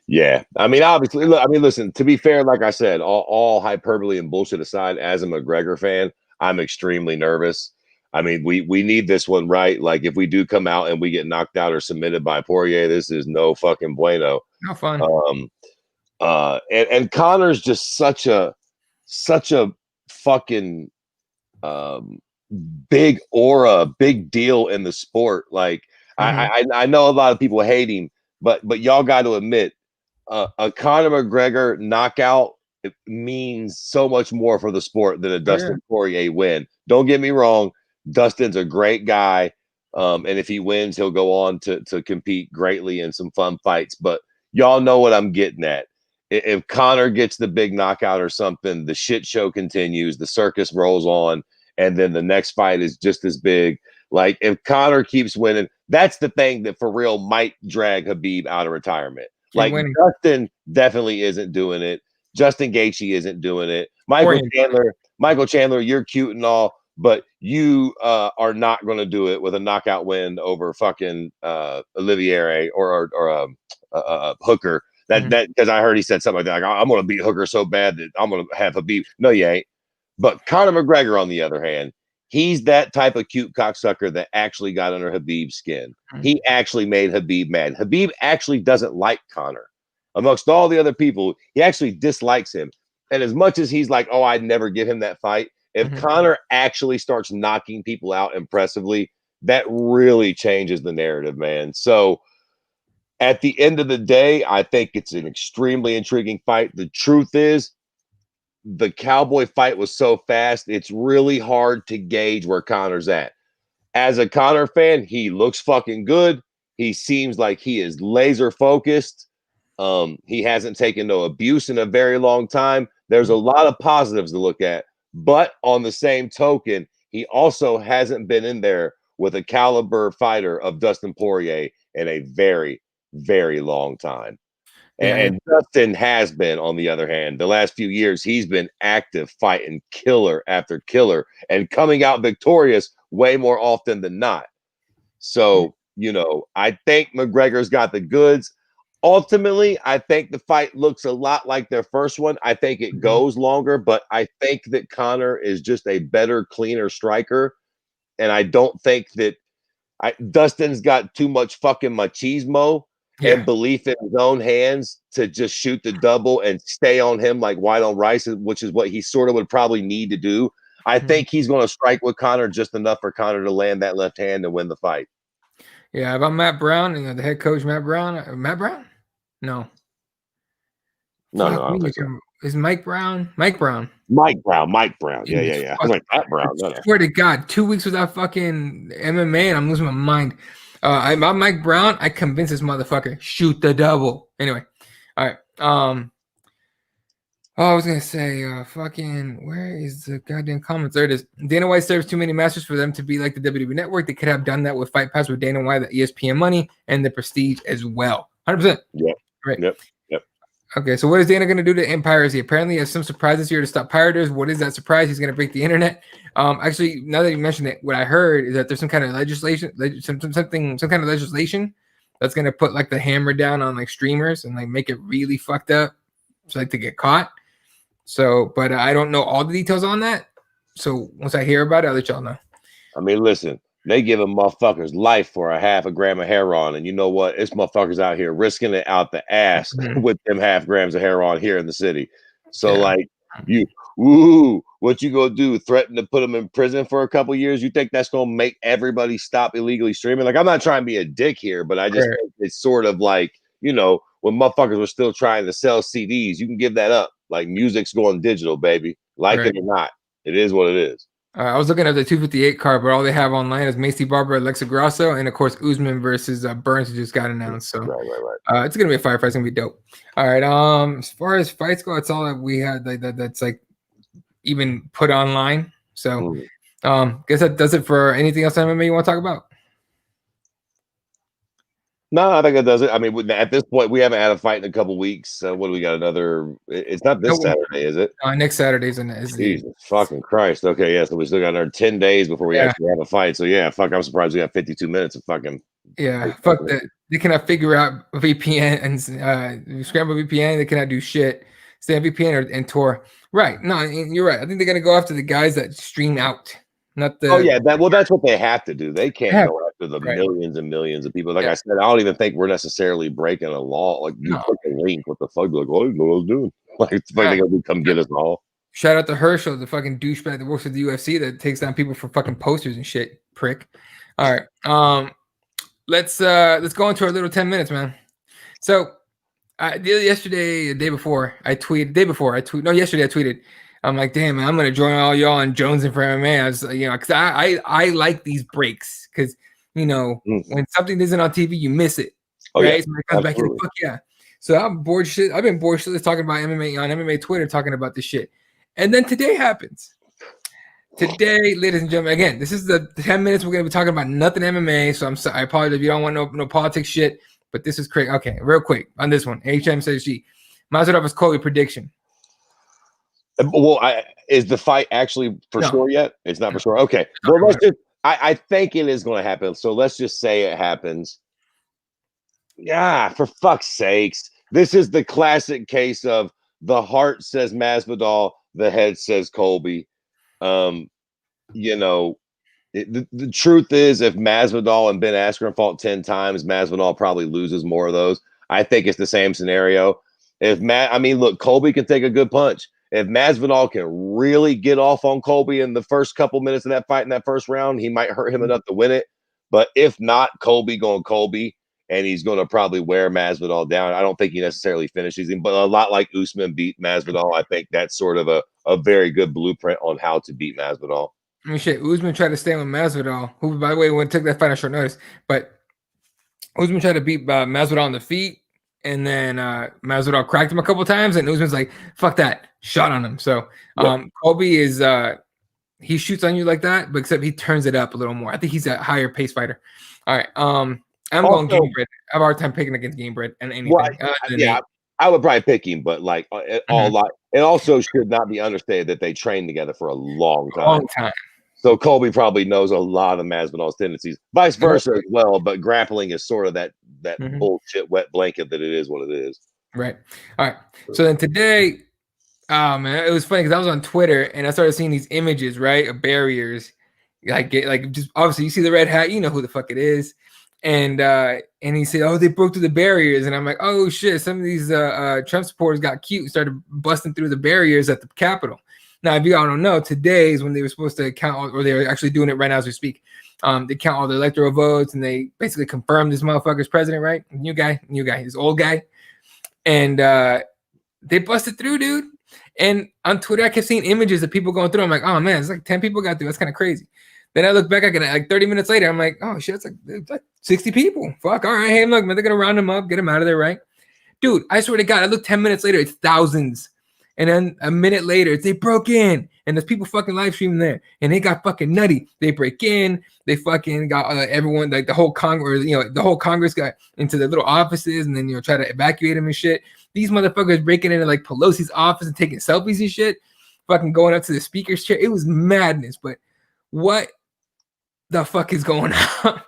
Yeah, I mean, obviously, look, I mean, listen. To be fair, like I said, all hyperbole and bullshit aside, as a McGregor fan, I'm extremely nervous. I mean, we need this one right. Like, if we do come out and we get knocked out or submitted by Poirier, this is no fucking bueno. No fun. And Conor's just such a fucking big aura, big deal in the sport. Like, I know a lot of people hate him, but y'all got to admit, a Conor McGregor knockout means so much more for the sport than a Dustin Poirier win. Don't get me wrong, Dustin's a great guy, and if he wins, he'll go on to compete greatly in some fun fights. But y'all know what I'm getting at. If Conor gets the big knockout or something, the shit show continues, the circus rolls on, and then the next fight is just as big. Like, if Conor keeps winning, that's the thing that for real might drag Habib out of retirement. Like, Dustin definitely isn't doing it. Justin Gaethje isn't doing it. Michael Chandler, you're cute and all, but you are not going to do it with a knockout win over fucking Olivier or Hooker. That because I heard he said something like that. Like, I'm going to beat Hooker so bad that I'm going to have Habib. No, you ain't. But Conor McGregor, on the other hand, he's that type of cute cocksucker that actually got under Habib's skin. He actually made Habib mad. Habib actually doesn't like Conor. Amongst all the other people, he actually dislikes him. And as much as he's like, oh, I'd never give him that fight, if Conor actually starts knocking people out impressively, that really changes the narrative, man. So at the end of the day, I think it's an extremely intriguing fight. The truth is, the Cowboy fight was so fast, it's really hard to gauge where Conor's at. As a Conor fan, he looks fucking good. He seems like he is laser focused. He hasn't taken no abuse in a very long time. There's a lot of positives to look at. But on the same token, he also hasn't been in there with a caliber fighter of Dustin Poirier in a very, very long time. And Dustin has been, on the other hand, the last few years, he's been active, fighting killer after killer and coming out victorious way more often than not. So, I think McGregor's got the goods. Ultimately, I think the fight looks a lot like their first one. I think it goes longer, but I think that Conor is just a better, cleaner striker. And I don't think that Dustin's got too much fucking machismo and belief in his own hands to just shoot the double and stay on him like white on rice, which is what he sort of would probably need to do. I think he's going to strike with Conor just enough for Conor to land that left hand and win the fight. Yeah, about Matt Brown, the head coach, Matt Brown. Matt Brown? No. No, I don't think so. Is Mike Brown? Mike Brown. Mike Brown. Yeah. I'm like, Matt Brown. I swear to God, 2 weeks without fucking MMA and I'm losing my mind. About Mike Brown, I convinced this motherfucker, shoot the double. Anyway, all right. I was gonna say, fucking, where is the goddamn comments? There it is. Dana White serves too many masters for them to be like the WWE Network. They could have done that with Fight Pass with Dana White, the ESPN money, and the prestige as well. 100%. Yeah. Right. Yep. Okay, so what is Dana going to do to end piracy? Apparently, he has some surprises here to stop pirates. What is that surprise? He's going to break the internet. Actually, now that you mentioned it, what I heard is that there's some kind of legislation, some kind of legislation that's going to put like the hammer down on like streamers and like make it really fucked up, so like to get caught. So, but I don't know all the details on that. So once I hear about it, I'll let y'all know. I mean, listen. They giving motherfuckers life for a half a gram of heroin. And you know what? It's motherfuckers out here risking it out the ass with them half grams of heroin here in the city. So like what you gonna do? Threaten to put them in prison for a couple years? You think that's gonna make everybody stop illegally streaming? Like, I'm not trying to be a dick here, but I just think it's sort of like, when motherfuckers were still trying to sell CDs, you can give that up. Like, music's going digital, baby. Like it or not. It is what it is. I was looking at the 258 card, but all they have online is Macy Barber, Alexa Grasso, and of course Usman versus Burns, who just got announced. So it's gonna be a firefight. It's gonna be dope. All right. As far as fights go, it's all that we had that's like even put online. So guess that does it for anything else MMA you want to talk about? No, I think that does it. I mean, at this point, we haven't had a fight in a couple weeks. What do we got? It's not this Saturday, is it? Next Saturday's Jesus fucking Christ. Okay, yeah. So we still got another 10 days before we actually have a fight. So yeah, fuck. I'm surprised we have 52 minutes of fucking. Yeah, fuck that. They cannot figure out VPN and scramble VPN. They cannot do shit. Stay on VPN and Tor. Right? No, you're right. I think they're gonna go after the guys that stream out. Not the that's what they have to do. They can't go after the millions and millions of people. Like I said, I don't even think we're necessarily breaking a law. Like, you click a link, what the fuck? Like, oh, I didn't know what I was doing. Like, it's like they're gonna come get us all. Shout out to Herschel, the fucking douchebag that works at the UFC that takes down people for fucking posters and shit. Prick. All right. Let's go into our little 10 minutes, man. So yesterday, I tweeted. I'm like, damn, man, I'm gonna join all y'all on Jones and for MMA. I was, because I like these breaks because when something isn't on TV, you miss it. Right? So it comes back, like, fuck yeah. So I'm bored shit. I've been bored shit talking about MMA on MMA Twitter, talking about this shit. And then today happens. Today, ladies and gentlemen, again, this is the 10 minutes we're gonna be talking about nothing MMA. So I apologize if you don't want no politics shit, but this is crazy. Okay, real quick on this one. HM Masvidal Colby prediction. Well, is the fight actually for sure yet? It's not for sure. Okay. Well, I think it is going to happen. So let's just say it happens. Yeah, for fuck's sakes. This is the classic case of the heart says Masvidal, the head says Colby. The truth is, if Masvidal and Ben Askren fought 10 times, Masvidal probably loses more of those. I think it's the same scenario. Look, Colby can take a good punch. If Masvidal can really get off on Colby in the first couple minutes of that fight in that first round, he might hurt him enough to win it. But if not, Colby going Colby, and he's going to probably wear Masvidal down. I don't think he necessarily finishes him, but a lot like Usman beat Masvidal, I think that's sort of a very good blueprint on how to beat Masvidal. I mean, shit, Usman tried to stay with Masvidal, who, by the way, took that fight on short notice. But Usman tried to beat Masvidal on the feet. And then Masvidal cracked him a couple times, and Usman's like, "Fuck that!" Shot on him. So Colby is he shoots on you like that, but except he turns it up a little more. I think he's a higher pace fighter. All right. I'm going Gamebred. I have a hard time picking against Gamebred and anything. Well, yeah, I would probably pick him, but like it also should not be understated that they trained together for a long time. So Colby probably knows a lot of Masvidal's tendencies, vice versa as well. But grappling is sort of that bullshit wet blanket that it is what it is. Right. All right. So then today, oh man, it was funny because I was on Twitter and I started seeing these images, right, of barriers. Like just obviously you see the red hat, you know who the fuck it is. And he said, oh, they broke through the barriers. And I'm like, oh shit, some of these Trump supporters got cute and started busting through the barriers at the Capitol. Now, if you all don't know, today is when they were supposed to count, or they're actually doing it right now as we speak. They count all the electoral votes and they basically confirm this motherfucker's president, right? New guy, this old guy. And they busted through, dude. And on Twitter, I kept seeing images of people going through. I'm like, oh man, it's like 10 people got through. That's kind of crazy. Then I look back, I get like 30 minutes later, I'm like, oh shit, it's like 60 people. Fuck, all right, hey, look, man, they're gonna round them up, get them out of there, right? Dude, I swear to God, I look 10 minutes later, it's thousands. And then a minute later, they broke in, and there's people fucking live streaming there, and they got fucking nutty. They break in, they fucking got everyone, like the whole Congress, the whole Congress got into their little offices, and then try to evacuate them and shit. These motherfuckers breaking into like Pelosi's office and taking selfies and shit, fucking going up to the speaker's chair. It was madness, but what the fuck is going on?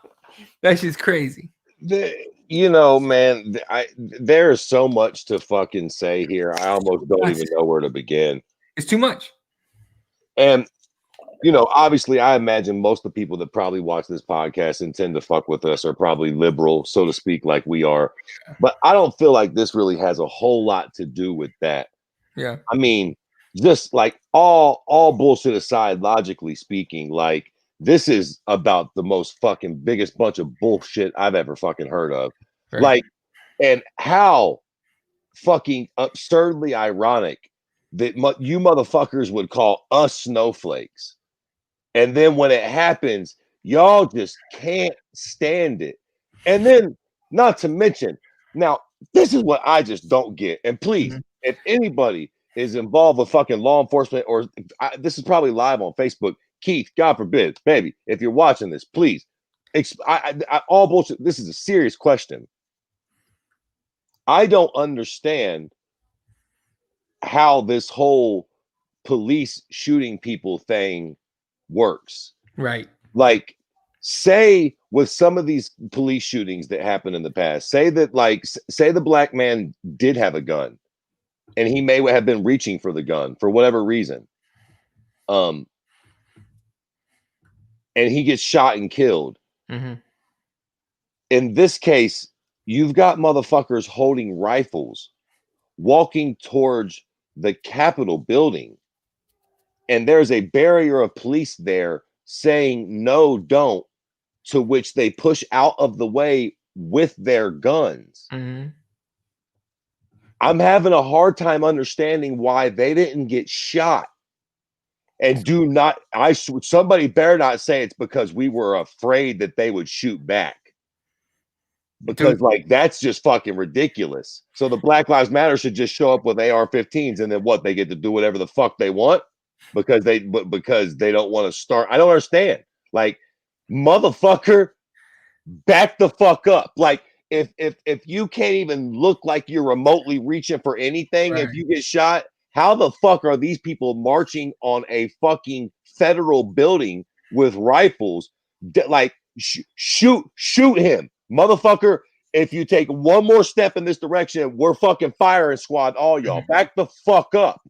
That's just crazy. Man, there's so much to fucking say here. I almost don't even know where to begin. It's too much. And obviously, I imagine most of the people that probably watch this podcast and tend to fuck with us are probably liberal, so to speak, like we are. But I don't feel like this really has a whole lot to do with that. Yeah. I mean, just like all bullshit aside, logically speaking, like this is about the most fucking biggest bunch of bullshit I've ever fucking heard of. Right. Like, and how fucking absurdly ironic that you motherfuckers would call us snowflakes. And then when it happens, y'all just can't stand it. And then, not to mention, now, this is what I just don't get. And please, if anybody is involved with fucking law enforcement, or this is probably live on Facebook, Keith, God forbid, baby, if you're watching this, please, all bullshit. This is a serious question. I don't understand how this whole police shooting people thing works. Right. Like, say with some of these police shootings that happened in the past, say the black man did have a gun and he may have been reaching for the gun for whatever reason. And he gets shot and killed. Mm-hmm. In this case, you've got motherfuckers holding rifles, walking towards the Capitol building, and there's a barrier of police there saying, no, don't, to which they push out of the way with their guns. Mm-hmm. I'm having a hard time understanding why they didn't get shot. And somebody better not say it's because we were afraid that they would shoot back. Because that's just fucking ridiculous. So the Black Lives Matter should just show up with AR-15s, and then what? They get to do whatever the fuck they want because they don't want to start. I don't understand. Like, motherfucker, back the fuck up. Like, if you can't even look like you're remotely reaching for anything, right, if you get shot, how the fuck are these people marching on a fucking federal building with rifles? Like, shoot him, motherfucker. If you take one more step in this direction, we're fucking firing squad, all y'all. Back the fuck up.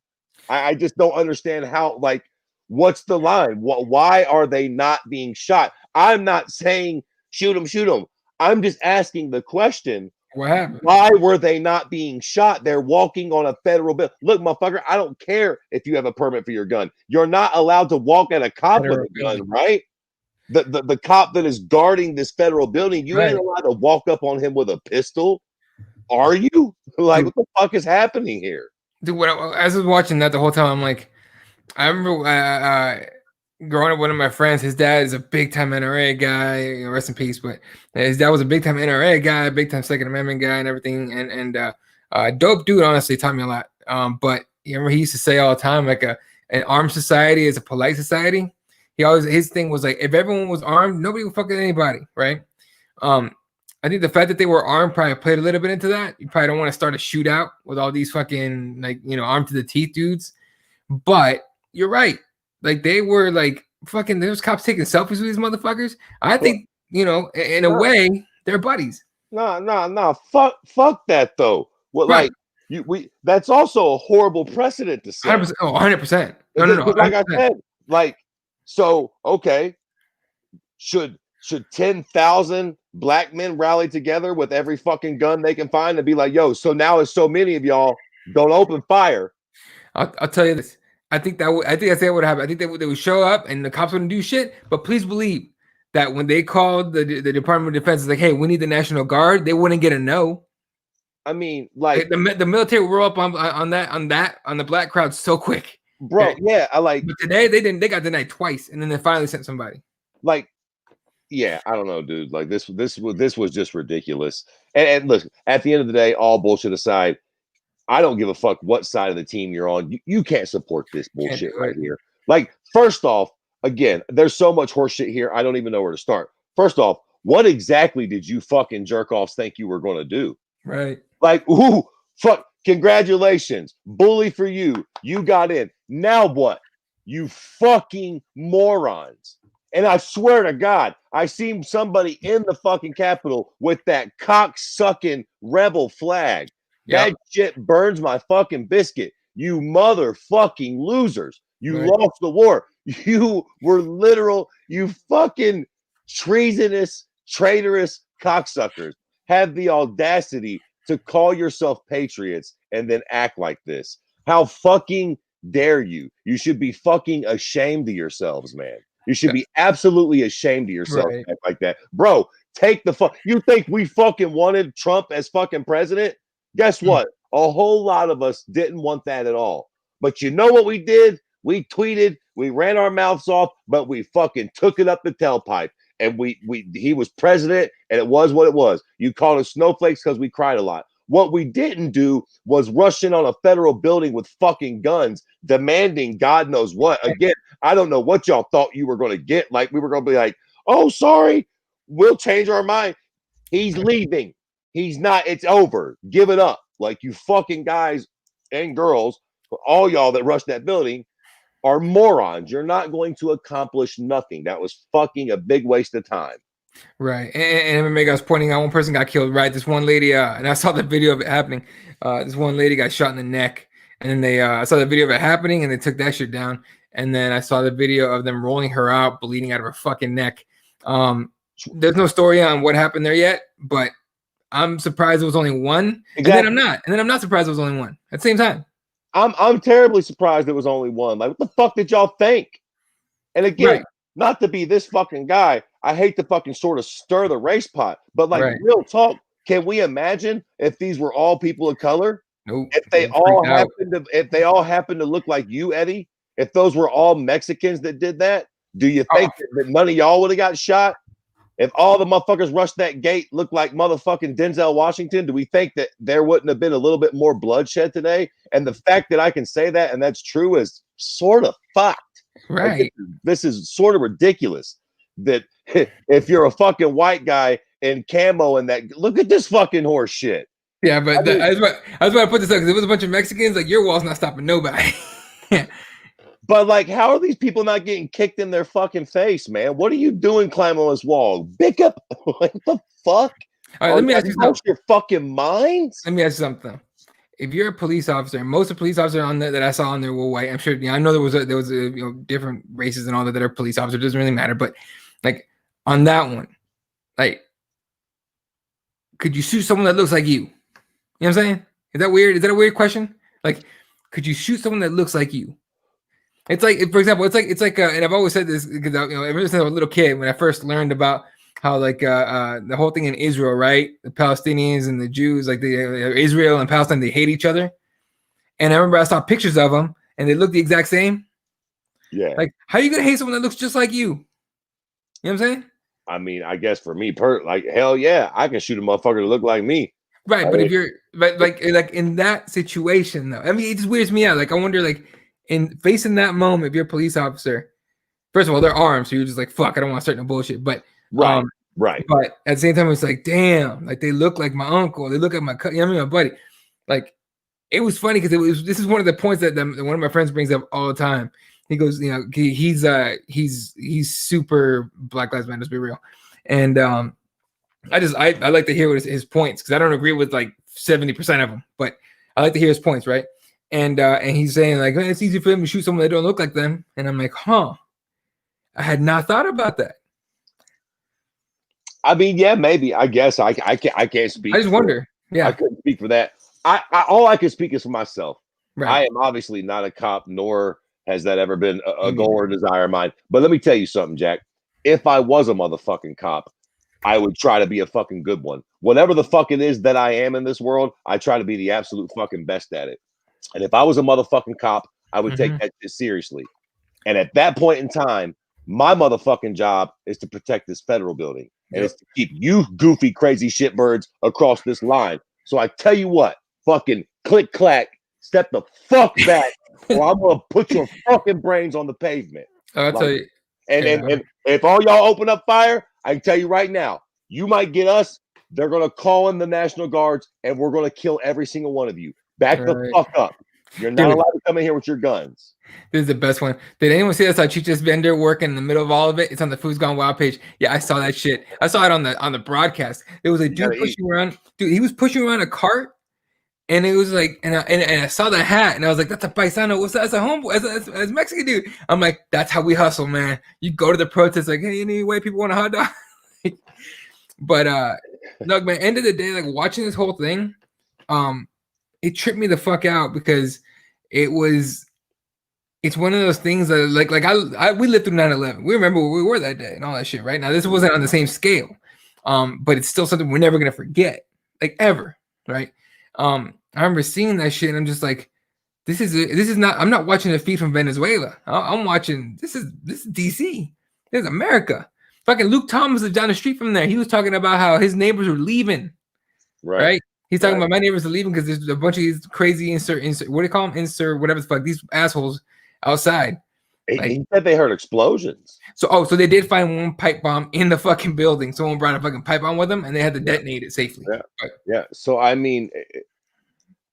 I just don't understand how, like, what's the line? Why are they not being shot? I'm not saying shoot them. I'm just asking the question. What happened? Why were they not being shot? They're walking on a federal bill. Look, motherfucker, I don't care if you have a permit for your gun. You're not allowed to walk at a cop with a gun, right? The cop that is guarding this federal building, you ain't allowed to walk up on him with a pistol. Are you? Like, what the fuck is happening here? Dude, as I was watching that the whole time, I'm like, I remember growing up, one of my friends, his dad is a big time NRA guy, rest in peace, but his dad was a big time NRA guy, big time Second Amendment guy and everything. And dope dude, honestly, taught me a lot. But you remember he used to say all the time, like an armed society is a polite society. his thing was like, if everyone was armed, nobody would fuck with anybody, right? I think the fact that they were armed probably played a little bit into that. You probably don't want to start a shootout with all these fucking like armed to the teeth dudes. But you're right. Like they were like fucking. There was cops taking selfies with these motherfuckers. I think in a way they're buddies. Nah. Fuck that though. What Right. we that's also a horrible precedent to set. 100%. Oh, 100%. No. 100%. Like I said, like so okay. Should 10,000 black men rally together with every fucking gun they can find and be like, yo, so now it's so many of y'all don't open fire. I'll tell you this. I think that's what would happen. I think they would show up and the cops wouldn't do shit. But please believe that when they called the Department of Defense, it's like, hey, we need the National Guard, they wouldn't get a no. I mean, like the military were up on the black crowd so quick, bro. Yeah, I like. But today they didn't. They got denied twice, and then they finally sent somebody. Like, yeah, I don't know, dude. Like this was just ridiculous. And look, at the end of the day, all bullshit aside, I don't give a fuck what side of the team you're on. You can't support this bullshit right here. Like, first off, again, there's so much horseshit here. I don't even know where to start. First off, what exactly did you fucking jerk offs think you were going to do? Right. Like, ooh, fuck, congratulations. Bully for you. You got in. Now what? You fucking morons. And I swear to God, I seen somebody in the fucking Capitol with that cock-sucking rebel flag. Yep. That shit burns my fucking biscuit. You motherfucking losers. You lost the war. You were you fucking treasonous, traitorous cocksuckers have the audacity to call yourself patriots and then act like this. How fucking dare you? You should be fucking ashamed of yourselves, man. You should be absolutely ashamed of yourself like that. Bro, take the fuck. You think we fucking wanted Trump as fucking president? Guess what? A whole lot of us didn't want that at all. But you know what we did? We tweeted, we ran our mouths off, but we fucking took it up the tailpipe. And he was president, and it was what it was. You called us snowflakes because we cried a lot. What we didn't do was rush in on a federal building with fucking guns, demanding God knows what. Again, I don't know what y'all thought you were going to get. Like, we were going to be like, oh, sorry, we'll change our mind. He's leaving. He's not. It's over. Give it up. Like, you fucking guys and girls, all y'all that rushed that building, are morons. You're not going to accomplish nothing. That was fucking a big waste of time. Right. And maybe I was pointing out one person got killed, right? This one lady, and I saw the video of it happening. This one lady got shot in the neck, and then I saw the video of it happening, and they took that shit down. And then I saw the video of them rolling her out, bleeding out of her fucking neck. There's no story on what happened there yet, but I'm surprised it was only one. Exactly. And then I'm not surprised it was only one at the same time. I'm terribly surprised it was only one. Like, what the fuck did y'all think? And again, not to be this fucking guy, I hate to fucking sort of stir the race pot, but like real talk, can we imagine if these were all people of color? Nope. If they all happened to look like you, Eddie, if those were all Mexicans that did that, do you think that none of y'all would have got shot? If all the motherfuckers rushed that gate looked like motherfucking Denzel Washington, do we think that there wouldn't have been a little bit more bloodshed today? And the fact that I can say that and that's true is sort of fucked. Right. Like, this is sort of ridiculous that if you're a fucking white guy in camo and that, look at this fucking horse shit. Yeah, but I was about to put this up because it was a bunch of Mexicans. Like, your wall's not stopping nobody. But like, how are these people not getting kicked in their fucking face, man? What are you doing climbing on this wall? Big up, what the fuck? All right, let me ask you something. Your fucking minds. Let me ask you something. If you're a police officer, most of the police officers on there that I saw on there were white. I'm sure. I know there was different races and all that are police officers. It doesn't really matter. But like on that one, like, could you shoot someone that looks like you? You know what I'm saying? Is that weird? Is that a weird question? Like, could you shoot someone that looks like you? It's like, for example, it's like, and I've always said this because ever since I was a little kid, when I first learned about how like the whole thing in Israel, right? The Palestinians and the Jews, like Israel and Palestine, they hate each other. And I remember I saw pictures of them, and they look the exact same. Yeah. Like, how are you gonna hate someone that looks just like you? You know what I'm saying? I mean, I guess for me, like hell yeah, I can shoot a motherfucker to look like me. Right, but if you're, but like in that situation though, I mean, it just weirds me out. Like, I wonder, like, in facing that moment, if you're a police officer, first of all, they're armed, so you're just like, fuck, I don't want to start no bullshit. But Right. Right. but at the same time, it's like, damn, like they look like my uncle, they look like my you know what I mean, my buddy. Like it was funny because this is one of the points that one of my friends brings up all the time. He goes, you know, he's super Black Lives Matter, let's be real. And I like to hear what his points, because I don't agree with like 70% of them, but I like to hear his points, right? And he's saying like, man, it's easy for them to shoot someone that don't look like them. And I'm like, huh, I had not thought about that. I mean, yeah, maybe. I guess I can't speak. I just wonder. Yeah, I couldn't speak for that. I all I can speak is for myself. right. I am obviously not a cop, nor has that ever been a goal or desire of mine. But let me tell you something, Jack. If I was a motherfucking cop, I would try to be a fucking good one. Whatever the fuck it is that I am in this world, I try to be the absolute fucking best at it. And if I was a motherfucking cop, I would take that shit seriously. And at that point in time, my motherfucking job is to protect this federal building. And it's to keep you goofy, crazy shitbirds across this line. So I tell you what, fucking click clack, step the fuck back, or I'm gonna put your fucking brains on the pavement. I'll tell you. And if all y'all open up fire, I can tell you right now, you might get us. They're gonna call in the National Guards, and we're gonna kill every single one of you. Back the fuck up. You're not allowed to come in here with your guns. This is the best one. Did anyone see that Chicha's vendor working in the middle of all of it? It's on the Food's Gone Wild page. Yeah, I saw that shit. I saw it on the broadcast. There was a dude pushing around. Dude, he was pushing around a cart, and it was like, and I saw the hat, and I was like, that's a paisano. What's that? That's a homeboy. That's a Mexican dude. I'm like, that's how we hustle, man. You go to the protest, like, hey, any white people want a hot dog? But look, man, end of the day, like watching this whole thing, it tripped me the fuck out, because it's one of those things that we lived through 9/11. We remember where we were that day and all that shit, right? Now this wasn't on the same scale, but it's still something we're never gonna forget, like ever, right? I remember seeing that shit, and I'm just like, this is not. I'm not watching a feed from Venezuela. I'm watching. This is DC. This is America. Fucking Luke Thomas is down the street from there. He was talking about how his neighbors were leaving, right? He's talking about my neighbors are leaving because there's a bunch of these crazy insert what do you call them? Insert whatever the fuck, these assholes outside. He said they heard explosions. So they did find one pipe bomb in the fucking building. Someone brought a fucking pipe bomb with them, and they had to detonate it safely. Yeah. So I mean,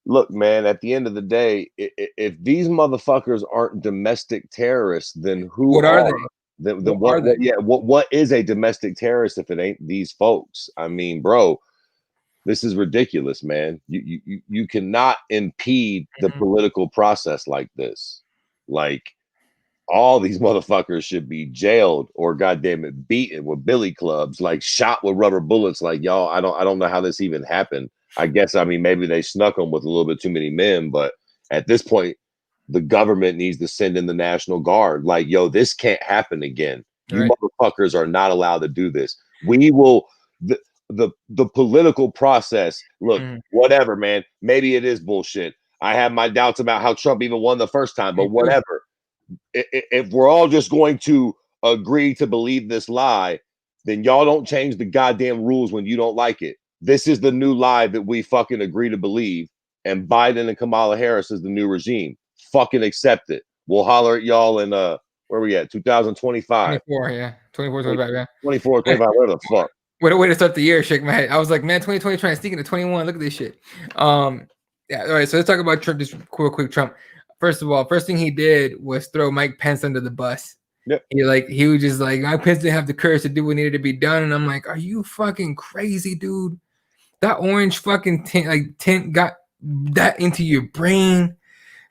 look, man. At the end of the day, if these motherfuckers aren't domestic terrorists, then what are they? Then what? Yeah. What is a domestic terrorist if it ain't these folks? I mean, bro. This is ridiculous, man. You cannot impede the political process like this. Like, all these motherfuckers should be jailed or goddamn it beaten with billy clubs, like shot with rubber bullets. Like, y'all, I don't know how this even happened. I guess, I mean, maybe they snuck them with a little bit too many men, but at this point, the government needs to send in the National Guard. Like, yo, this can't happen again. You motherfuckers are not allowed to do this. We will. The political process, look, whatever, man. Maybe it is bullshit. I have my doubts about how Trump even won the first time, but whatever. If we're all just going to agree to believe this lie, then y'all don't change the goddamn rules when you don't like it. This is the new lie that we fucking agree to believe, and Biden and Kamala Harris is the new regime. Fucking accept it. We'll holler at y'all in where we at? 2025. 24, yeah. 24, 25, yeah. 24, 25, whatever the fuck. What a way to start the year, shake my head. I was like, man, 2020 trying to sneak into 21. Look at this shit. Yeah, all right. So let's talk about Trump, just real quick. Trump. First of all, first thing he did was throw Mike Pence under the bus. Yep. He was just like, Mike Pence didn't have the courage to do what needed to be done. And I'm like, are you fucking crazy, dude? That orange fucking tint got that into your brain.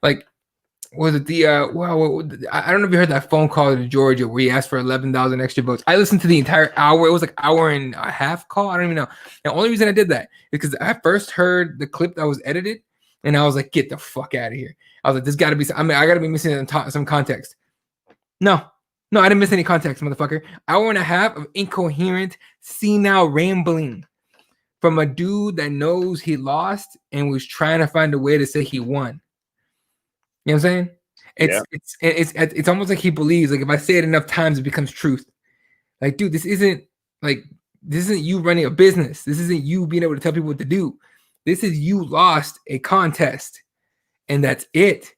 Like, was it the I don't know if you heard that phone call to Georgia where he asked for 11,000 extra votes. I listened to the entire hour. It was like hour and a half call. I don't even know. The only reason I did that is because I first heard the clip that was edited, and I was like, get the fuck out of here. I was like, there's got to be I got to be missing some context. No, I didn't miss any context, motherfucker. Hour and a half of incoherent, senile rambling from a dude that knows he lost and was trying to find a way to say he won. You know what I'm saying? It's almost like he believes, like, if I say it enough times, it becomes truth. Like, dude, this isn't you running a business. This isn't you being able to tell people what to do. This is you lost a contest, and that's it.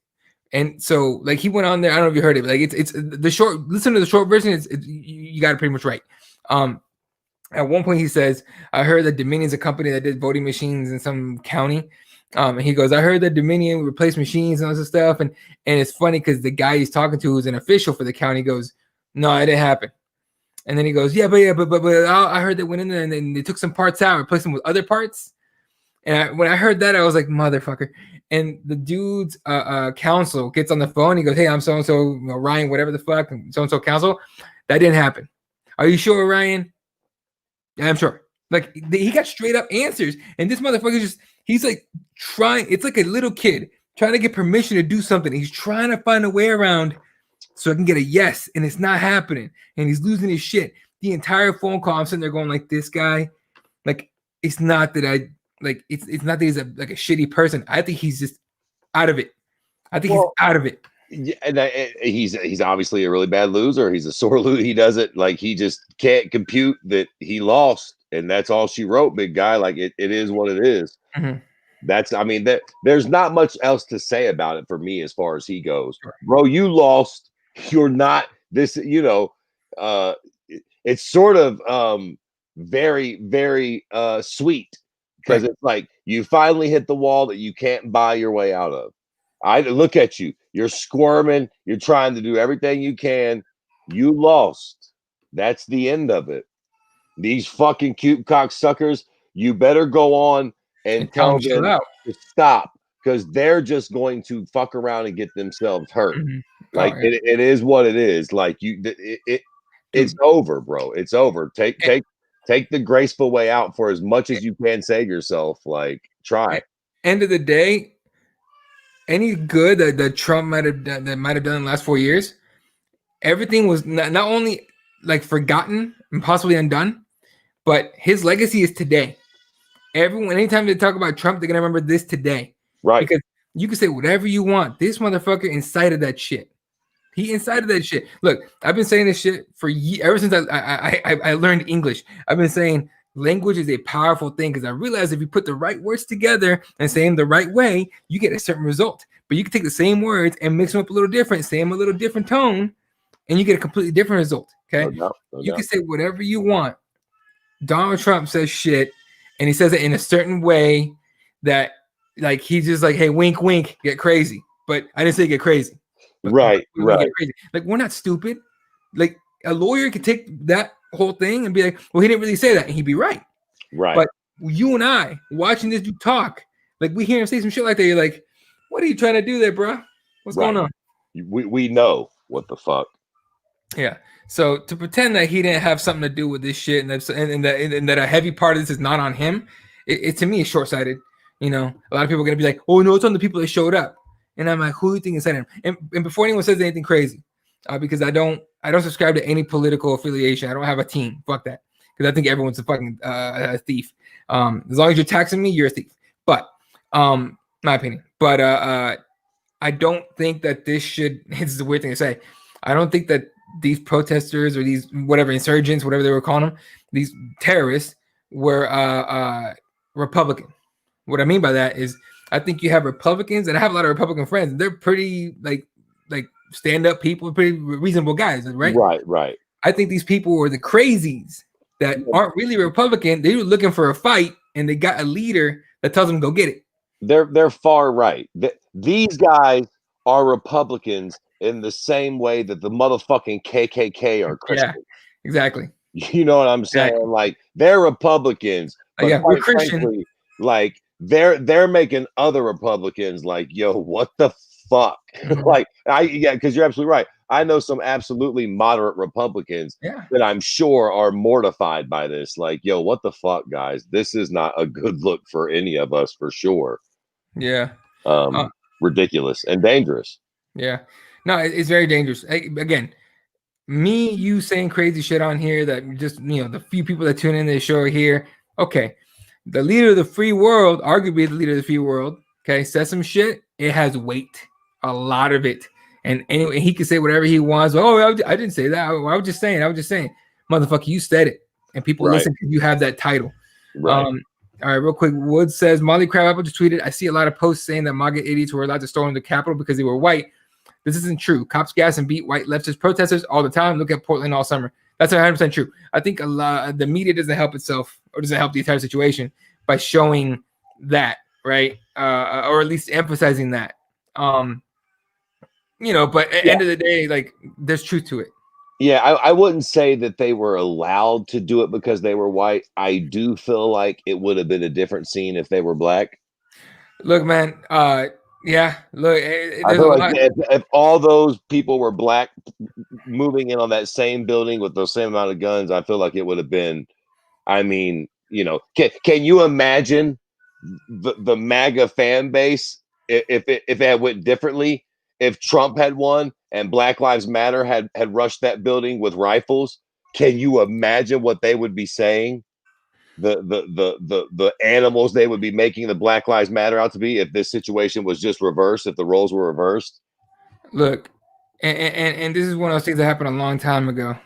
And so, like, he went on there. I don't know if you heard it. Like, it's the short. Listen to the short version. You got it pretty much right. At one point, he says, "I heard that Dominion's a company that did voting machines in some county." And he goes, "I heard that Dominion replaced machines and all this stuff." And it's funny because the guy he's talking to, who's an official for the county, goes, "No, it didn't happen." And then he goes, "Yeah, but I heard they went in there and then they took some parts out, replaced them with other parts." And when I heard that, I was like, "Motherfucker!" And the dude's counsel gets on the phone. He goes, "Hey, I'm so and so, Ryan, whatever the fuck, so and so counsel. That didn't happen. Are you sure, Ryan?" "Yeah, I'm sure." Like, he got straight up answers, and this motherfucker he's like trying. It's like a little kid trying to get permission to do something. He's trying to find a way around so I can get a yes, and it's not happening, and he's losing his shit. The entire phone call, I'm sitting there going like, this guy, like, it's not that it's not that he's like a shitty person. I think he's just out of it. I think he's out of it. Yeah, and he's obviously a really bad loser. He's a sore loser. He doesn't like. He just can't compute that he lost, and that's all she wrote, big guy. Like it is what it is. Mm-hmm. There's not much else to say about it for me as far as he goes. Sure. Bro, you lost. You're not this. It's sort of very, very sweet because it's like you finally hit the wall that you can't buy your way out of. I look at you. You're squirming. You're trying to do everything you can. You lost. That's the end of it. These fucking cute cocksuckers, you better go on and tell them to stop because they're just going to fuck around and get themselves hurt. Mm-hmm. Like it is what it is. Like it's over, bro. It's over. Take the graceful way out for as much as you can save yourself. Like try. End of the day, any good that Trump might have done in the last 4 years, everything was not only like forgotten and possibly undone, but his legacy is today. Anytime they talk about Trump, they're gonna remember this today, right? Because you can say whatever you want. This motherfucker incited that shit. He incited that shit. Look, I've been saying this shit for years, ever since I learned English. I've been saying language is a powerful thing because I realized if you put the right words together and say them the right way, you get a certain result. But you can take the same words and mix them up a little different, say them a little different tone, and you get a completely different result. Okay, no doubt. You can say whatever you want. Donald Trump says shit, and he says it in a certain way that, like, he's just like, "Hey, wink, wink, get crazy." But I didn't say get crazy. Right. Like, we're not stupid. Like, a lawyer could take that whole thing and be like, "Well, he didn't really say that," and he'd be right. Right. But you and I watching this dude talk, like, we hear him say some shit like that. You're like, "What are you trying to do there, bro? What's going on?" We know what the fuck. Yeah. So to pretend that he didn't have something to do with this shit and that a heavy part of this is not on him, it to me is short-sighted. A lot of people are gonna be like, "Oh no, it's on the people that showed up." And I'm like, who do you think is him? And before anyone says anything crazy, because I don't subscribe to any political affiliation. I don't have a team. Fuck that. Because I think everyone's a fucking a thief. As long as you're taxing me, you're a thief. But my opinion. But I don't think that this should. This is a weird thing to say. I don't think that these protesters or these whatever insurgents, whatever they were calling them, these terrorists were Republican. What I mean by that is, I think you have Republicans, and I have a lot of Republican friends. And they're pretty like stand-up people, pretty reasonable guys, right? Right. I think these people were the crazies that aren't really Republican. They were looking for a fight, and they got a leader that tells them go get it. They're far right. These guys are Republicans in the same way that the motherfucking KKK are Christian. Yeah, exactly. You know what I'm saying? Exactly. Like, they're Republicans, but we're Christian. Frankly, like they're making other Republicans like, yo, what the fuck? Mm-hmm. Because you're absolutely right. I know some absolutely moderate Republicans that I'm sure are mortified by this. Like, yo, what the fuck, guys? This is not a good look for any of us, for sure. Yeah. Ridiculous and dangerous. Yeah. No, it's very dangerous. Again, you saying crazy shit on here that just, the few people that tune in to the show here. Okay. The leader of the free world, arguably the leader of the free world, okay, says some shit. It has weight, a lot of it. And anyway, he can say whatever he wants. Oh, I didn't say that. I was just saying. Motherfucker, you said it. And people listen because you have that title. Right. All right, real quick. Wood says, Molly Crabapple just tweeted, "I see a lot of posts saying that MAGA idiots were allowed to storm the Capitol because they were white. This isn't true. Cops gas and beat white leftist protesters all the time. Look at Portland all summer. That's 100% true. I think a lot the media doesn't help itself or doesn't help the entire situation by showing that, right? Or at least emphasizing that. But at the end of the day, like there's truth to it. Yeah, I wouldn't say that they were allowed to do it because they were white. I do feel like it would have been a different scene if they were black. Look, man. Yeah. Look, I there's a feel like lot. if all those people were black moving in on that same building with the same amount of guns, I feel like it would have been. I mean, can you imagine the MAGA fan base if it had went differently? If Trump had won and Black Lives Matter had rushed that building with rifles, can you imagine what they would be saying? The animals they would be making the Black Lives Matter out to be if this situation was just reversed, if the roles were reversed. Look, and this is one of those things that happened a long time ago.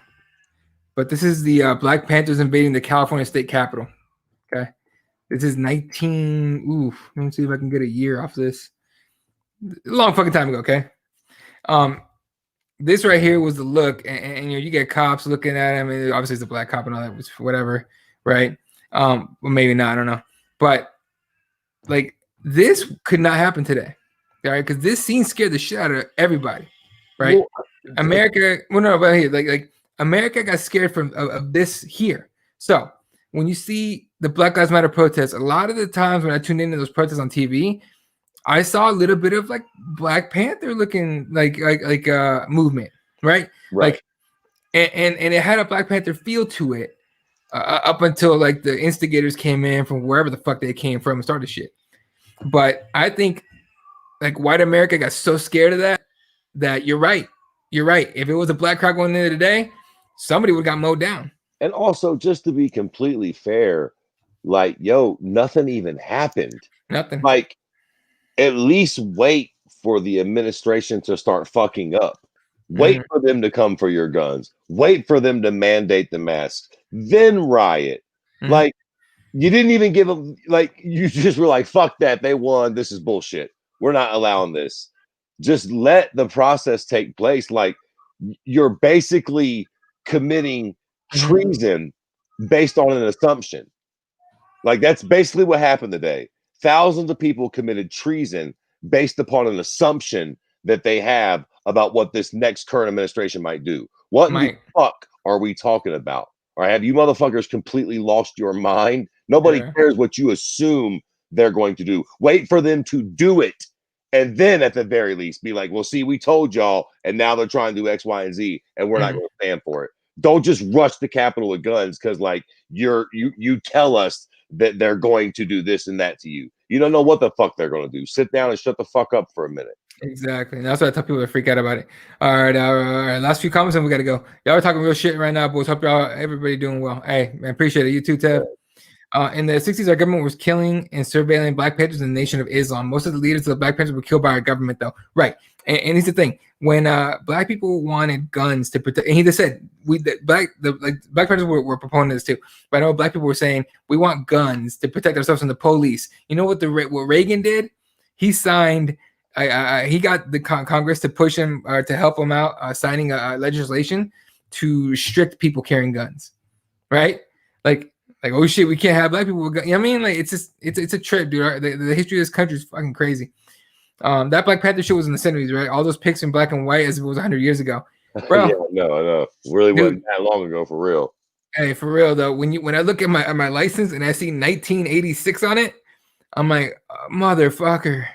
But this is the Black Panthers invading the California state capitol. Okay. This is 19. Oof. Let me see if I can get a year off this. A long fucking time ago. Okay. This right here was the look, and you get cops looking at him, and obviously it's a black cop and all that, which whatever, right? Well, maybe not. I don't know. But like this could not happen today, all right? Because this scene scared the shit out of everybody, right? Well, America. Well, no, but here, like America got scared of this here. So when you see the Black Lives Matter protests, a lot of the times when I tuned into those protests on TV, I saw a little bit of like Black Panther looking like movement, right? Like, and it had a Black Panther feel to it up until like the instigators came in from wherever the fuck they came from and started shit. But I think like white America got so scared of that you're right. You're right. If it was a black crowd going into the day, somebody would have got mowed down. And also, just to be completely fair, like, nothing even happened. Nothing. Like, at least wait for the administration to start fucking up. Wait for them to come for your guns. Wait for them to mandate the masks. Then riot. Like, you didn't even give them, like, you just were like, fuck that. They won. This is bullshit. We're not allowing this. Just let the process take place. Like, you're basically committing treason based on an assumption. Like, that's basically what happened today. Thousands of people committed treason based upon an assumption that they have about what this next current administration might do. What in the fuck are we talking about? Or have you motherfuckers completely lost your mind? Nobody cares what you assume they're going to do. Wait for them to do it. And then at the very least, be like, well, see, we told y'all, and now they're trying to do X, Y, and Z, and we're not going to stand for it. Don't just rush the Capitol with guns because, like, you tell us that they're going to do this and that to you. You don't know what the fuck they're going to do. Sit down and shut the fuck up for a minute. Exactly. And that's why I tell people to freak out about it. All right. Last few comments and we got to go. Y'all are talking real shit right now, boys. Hope everybody doing well. Hey, man, appreciate it. You too, Tev. In the 60s, our government was killing and surveilling Black Panthers in the Nation of Islam. Most of the leaders of the Black Panthers were killed by our government, though. Right. And here's the thing: when Black people wanted guns to protect, and he just said Black Panthers were proponents too. But I know Black people were saying we want guns to protect ourselves from the police. You know what what Reagan did? He signed. He got the Congress to push him to help him out signing legislation to restrict people carrying guns. Right? Like, oh shit, we can't have black people with guns. You know what I mean? Like, it's just it's a trip, dude. The history of this country is fucking crazy. That Black Panther shit was in the 70s, right? All those pics in black and white as if it was 100 years ago. Bro, yeah, no. Really wasn't that long ago, for real. Hey, for real though, when I look at my license and I see 1986 on it, I'm like, motherfucker.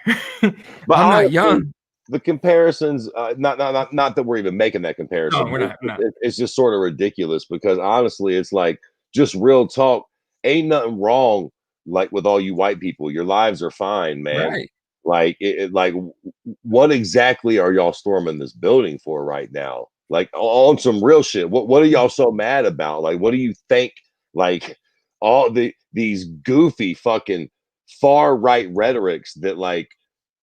But I'm not young. The comparisons, not that we're even making that comparison. No, we're not. It's just sort of ridiculous because honestly, it's like just real talk. Ain't nothing wrong like with all you white people. Your lives are fine, man. Right. Like like what exactly are y'all storming this building for right now? Like on some real shit. What are y'all so mad about? Like, what do you think? Like all these goofy fucking far right rhetorics that like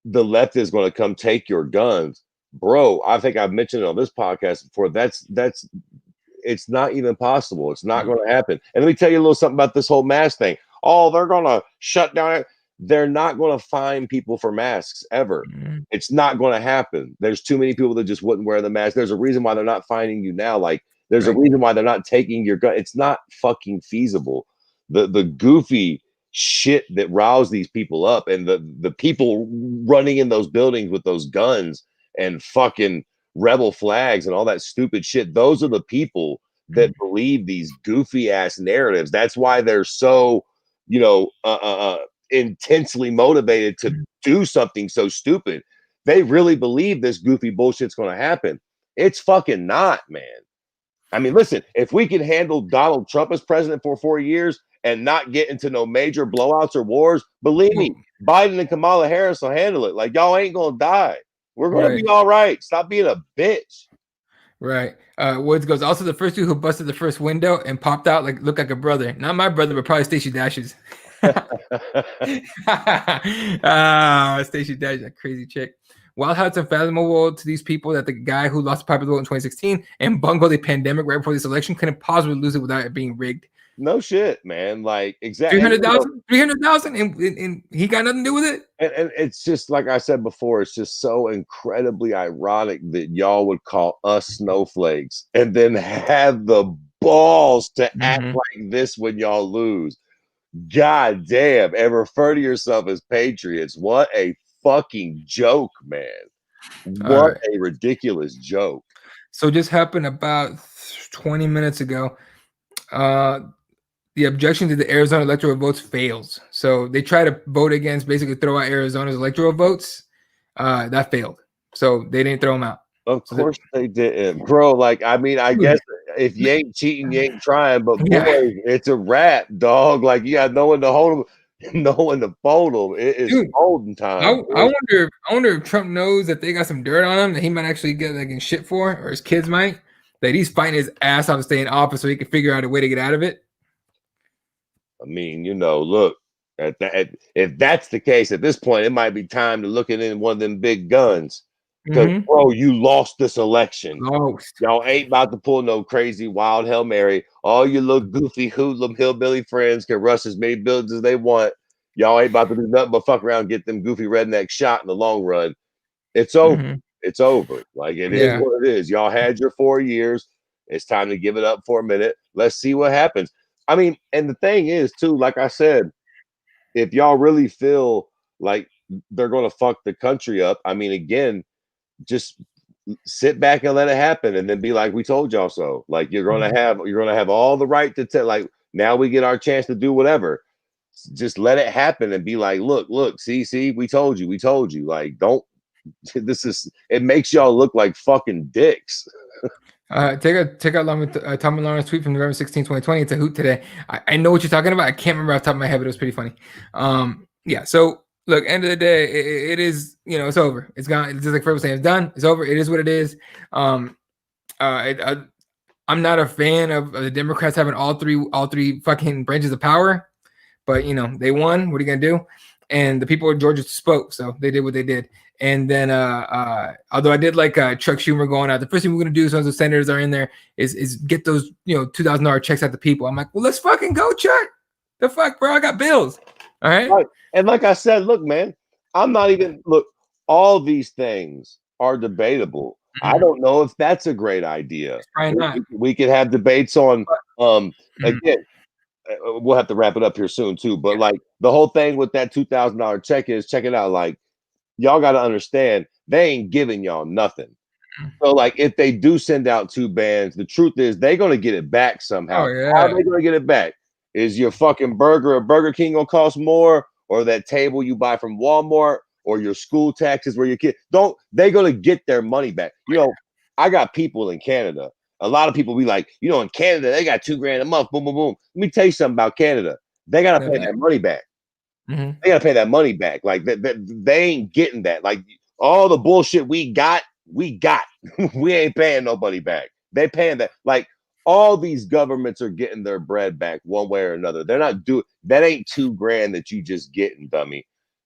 the left is going to come take your guns, bro. I think I've mentioned it on this podcast before. That's it's not even possible. It's not going to happen. And let me tell you a little something about this whole mask thing. Oh, they're going to shut down it. they're not going to fine people for masks ever. Mhm. It's not going to happen. There's too many people that just wouldn't wear the mask. There's a reason why they're not fining you now. Like, there's a Right. reason why they're not taking your gun. It's not fucking feasible. The goofy shit that riles these people up, and the people running in those buildings with those guns and fucking rebel flags and all that stupid shit. Those are the people that Mhm. believe these goofy ass narratives. That's why they're so, intensely motivated to Mhm. do something so stupid. They really believe this goofy bullshit's going to happen. It's fucking not, man. I mean, listen, if we can handle Donald Trump as president for 4 years and not get into no major blowouts or wars, believe me, Biden and Kamala Harris will handle it. Like, y'all ain't going to die. We're going to Right. be all right. Stop being a bitch. Right. Woods goes, also the first dude who busted the first window and popped out like looked like a brother. Not my brother, but probably Stacey Dash's. Stacey Dash, that crazy chick. Wild how it's unfathomable to these people that the guy who lost the popular vote in 2016 and bungled a pandemic right before this election couldn't possibly lose it without it being rigged. No shit, man. Like, exactly. 300,000? 300,000? And he got nothing to do with it? And it's just like I said before, it's just so incredibly ironic that y'all would call us snowflakes and then have the balls to act Mhm. like this when y'all lose. God damn, and refer to yourself as patriots. What a fucking joke, man. All What right. a ridiculous joke. So just happened about 20 minutes ago. Uh, the objection to the Arizona electoral votes fails. So they try to vote against, basically throw out Arizona's electoral votes. That failed. So they didn't throw them out. Of So course they didn't, bro. Like, I mean, I guess if you ain't cheating, you ain't trying. But boy, yeah, it's a wrap, dog. Like, you got no one to hold them, no one to fold them. It is dude. folding I, time, I boy. wonder. I wonder if Trump knows that they got some dirt on him that he might actually get like in shit for, or his kids might. That he's fighting his ass off to stay in office so he can figure out a way to get out of it. I mean, look, if that's the case, at this point, it might be time to look at one of them big guns. Because, Mm-hmm. bro, you lost this election. Lost. Y'all ain't about to pull no crazy wild Hail Mary. All your little goofy hoodlum hillbilly friends can rush as many buildings as they want. Y'all ain't about to do nothing but fuck around and get them goofy redneck shot in the long run. It's over. Mm-hmm. It's over. Like, it is Yeah. what it is. Y'all had your 4 years. It's time to give it up for a minute. Let's see what happens. I mean, and the thing is, too, like I said, if y'all really feel like they're going to fuck the country up, I mean, again, just sit back and let it happen, and then be like, we told y'all so. Like, you're gonna have all the right to tell. Like, now we get our chance to do whatever. Just let it happen and be like, look, see, we told you. Like, don't. This is, it makes y'all look like fucking dicks. Take out Tom and Lawrence tweet from November 16, 2020. It's a hoot today. I know what you're talking about. I can't remember off the top of my head, but it was pretty funny. Yeah. So look, end of the day, it is, it's over. It's gone. It's just like Fred was saying, it's done. It's over. It is what it is. I'm not a fan of the Democrats having all three fucking branches of power, but they won. What are you gonna do? And the people of Georgia spoke, so they did what they did. And then, although I did like Chuck Schumer going out, the first thing we're gonna do, as long as the senators are in there, is get those $2,000 checks out to people. I'm like, well, let's fucking go, Chuck. The fuck, bro? I got bills. All right. Right. And like I said, look, man, I'm not even look, all these things are debatable. I Mhm. don't know if that's a great idea. It's probably We, not. we, we could have debates on But, mhm. again, we'll have to wrap it up here soon too. But like, the whole thing with that $2,000 check is, check it out. Like, y'all got to understand, they ain't giving y'all nothing. So, like, if they do send out two bands, the truth is they're gonna get it back somehow. Oh How are yeah. they gonna get it back? Is your fucking burger at Burger King gonna cost more, or that table you buy from Walmart, or your school taxes where your kid don't? They gonna get their money back. I got people in Canada. A lot of people be like, in Canada they got $2,000 a month. Boom, boom, boom. Let me tell you something about Canada. They gotta pay that money back. Mhm. They gotta pay that money back. Like, they ain't getting that. Like, all the bullshit we got. We ain't paying nobody back. They paying that. Like, all these governments are getting their bread back one way or another. They're not doing that. Ain't $2,000 that you just getting, dummy.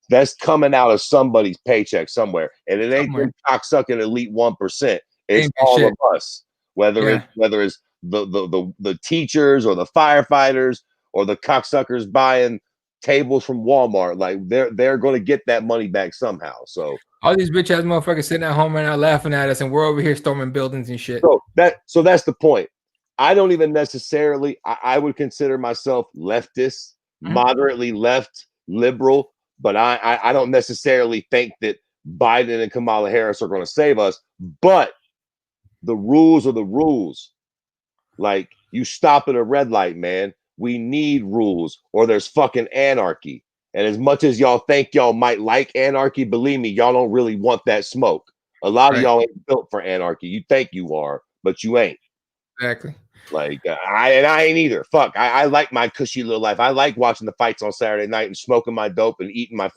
That's coming out of somebody's paycheck somewhere, and it ain't Somewhere. them cocksucking elite 1%. It's Ain't been all shit. of us. Whether Yeah. it's the teachers or the firefighters or the cocksuckers buying tables from Walmart. Like they're going to get that money back somehow. So all these bitch ass motherfuckers sitting at home right now laughing at us, and we're over here storming buildings and shit. So that's the point. I don't even necessarily. I would consider myself leftist, moderately left, liberal, but I don't necessarily think that Biden and Kamala Harris are going to save us. But the rules are the rules. Like, you stop at a red light, man. We need rules, or there's fucking anarchy. And as much as y'all think y'all might like anarchy, believe me, y'all don't really want that smoke. A lot of y'all ain't built for anarchy. You think you are, but you ain't. Exactly. Like, I ain't either. Fuck, I like my cushy little life. I like watching the fights on Saturday night and smoking my dope and eating my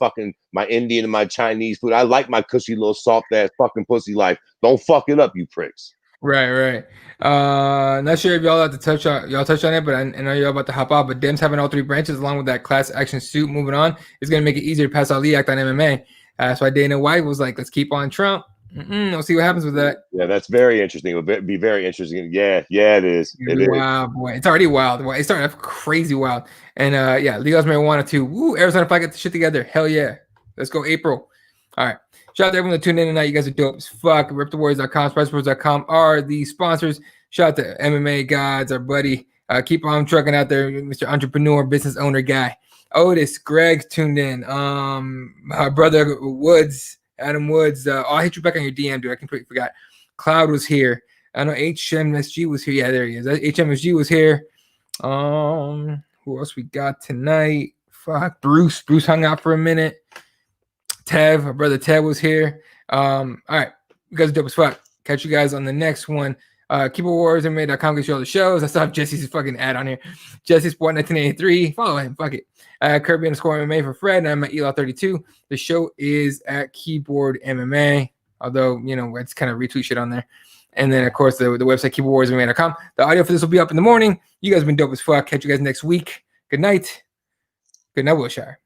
Indian and my Chinese food. I like my cushy little soft ass fucking pussy life. Don't fuck it up, you pricks. Right. Not sure if y'all have to touch on it, but I know you're about to hop out. But Dem's having all three branches along with that class action suit moving on is going to make it easier to pass Ali Act on MMA. That's why Dana White was like, let's keep on Trump. We'll see what happens with that. Yeah, that's very interesting. It'll be very interesting. Yeah, it is. It is. Wow, boy. It's already wild. It's starting off crazy wild. And yeah, legalize marijuana too. Woo, Arizona, if I get the shit together, hell yeah. Let's go April. All right. Shout out to everyone that tuned in tonight. You guys are dope as fuck. RipTheWarriors.com, SpiceWars.com are the sponsors. Shout out to MMA Gods, our buddy. Keep on trucking out there, Mr. Entrepreneur, business owner guy. Otis, Greg tuned in. My brother Woods, Adam Woods. I'll hit you back on your DM, dude. I completely forgot. Cloud was here. I know HMSG was here. Yeah, there he is. HMSG was here. Who else we got tonight? Fuck, Bruce. Bruce hung out for a minute. Tev, our brother Tev was here. All right, you guys are dope as fuck. Catch you guys on the next one. KeyboardWarriorsMMA.com gets you all the shows. I still have Jesse's fucking ad on here. Jesse Sport 1983. Follow him. Fuck it. Kirby_MMA for Fred. And I'm at Eli32. The show is at Keyboard MMA. Although, you know, it's kind of retweet shit on there. And then, of course, the website, KeyboardWarriorsMMA.com. The audio for this will be up in the morning. You guys have been dope as fuck. Catch you guys next week. Good night. Good night, Wilshire.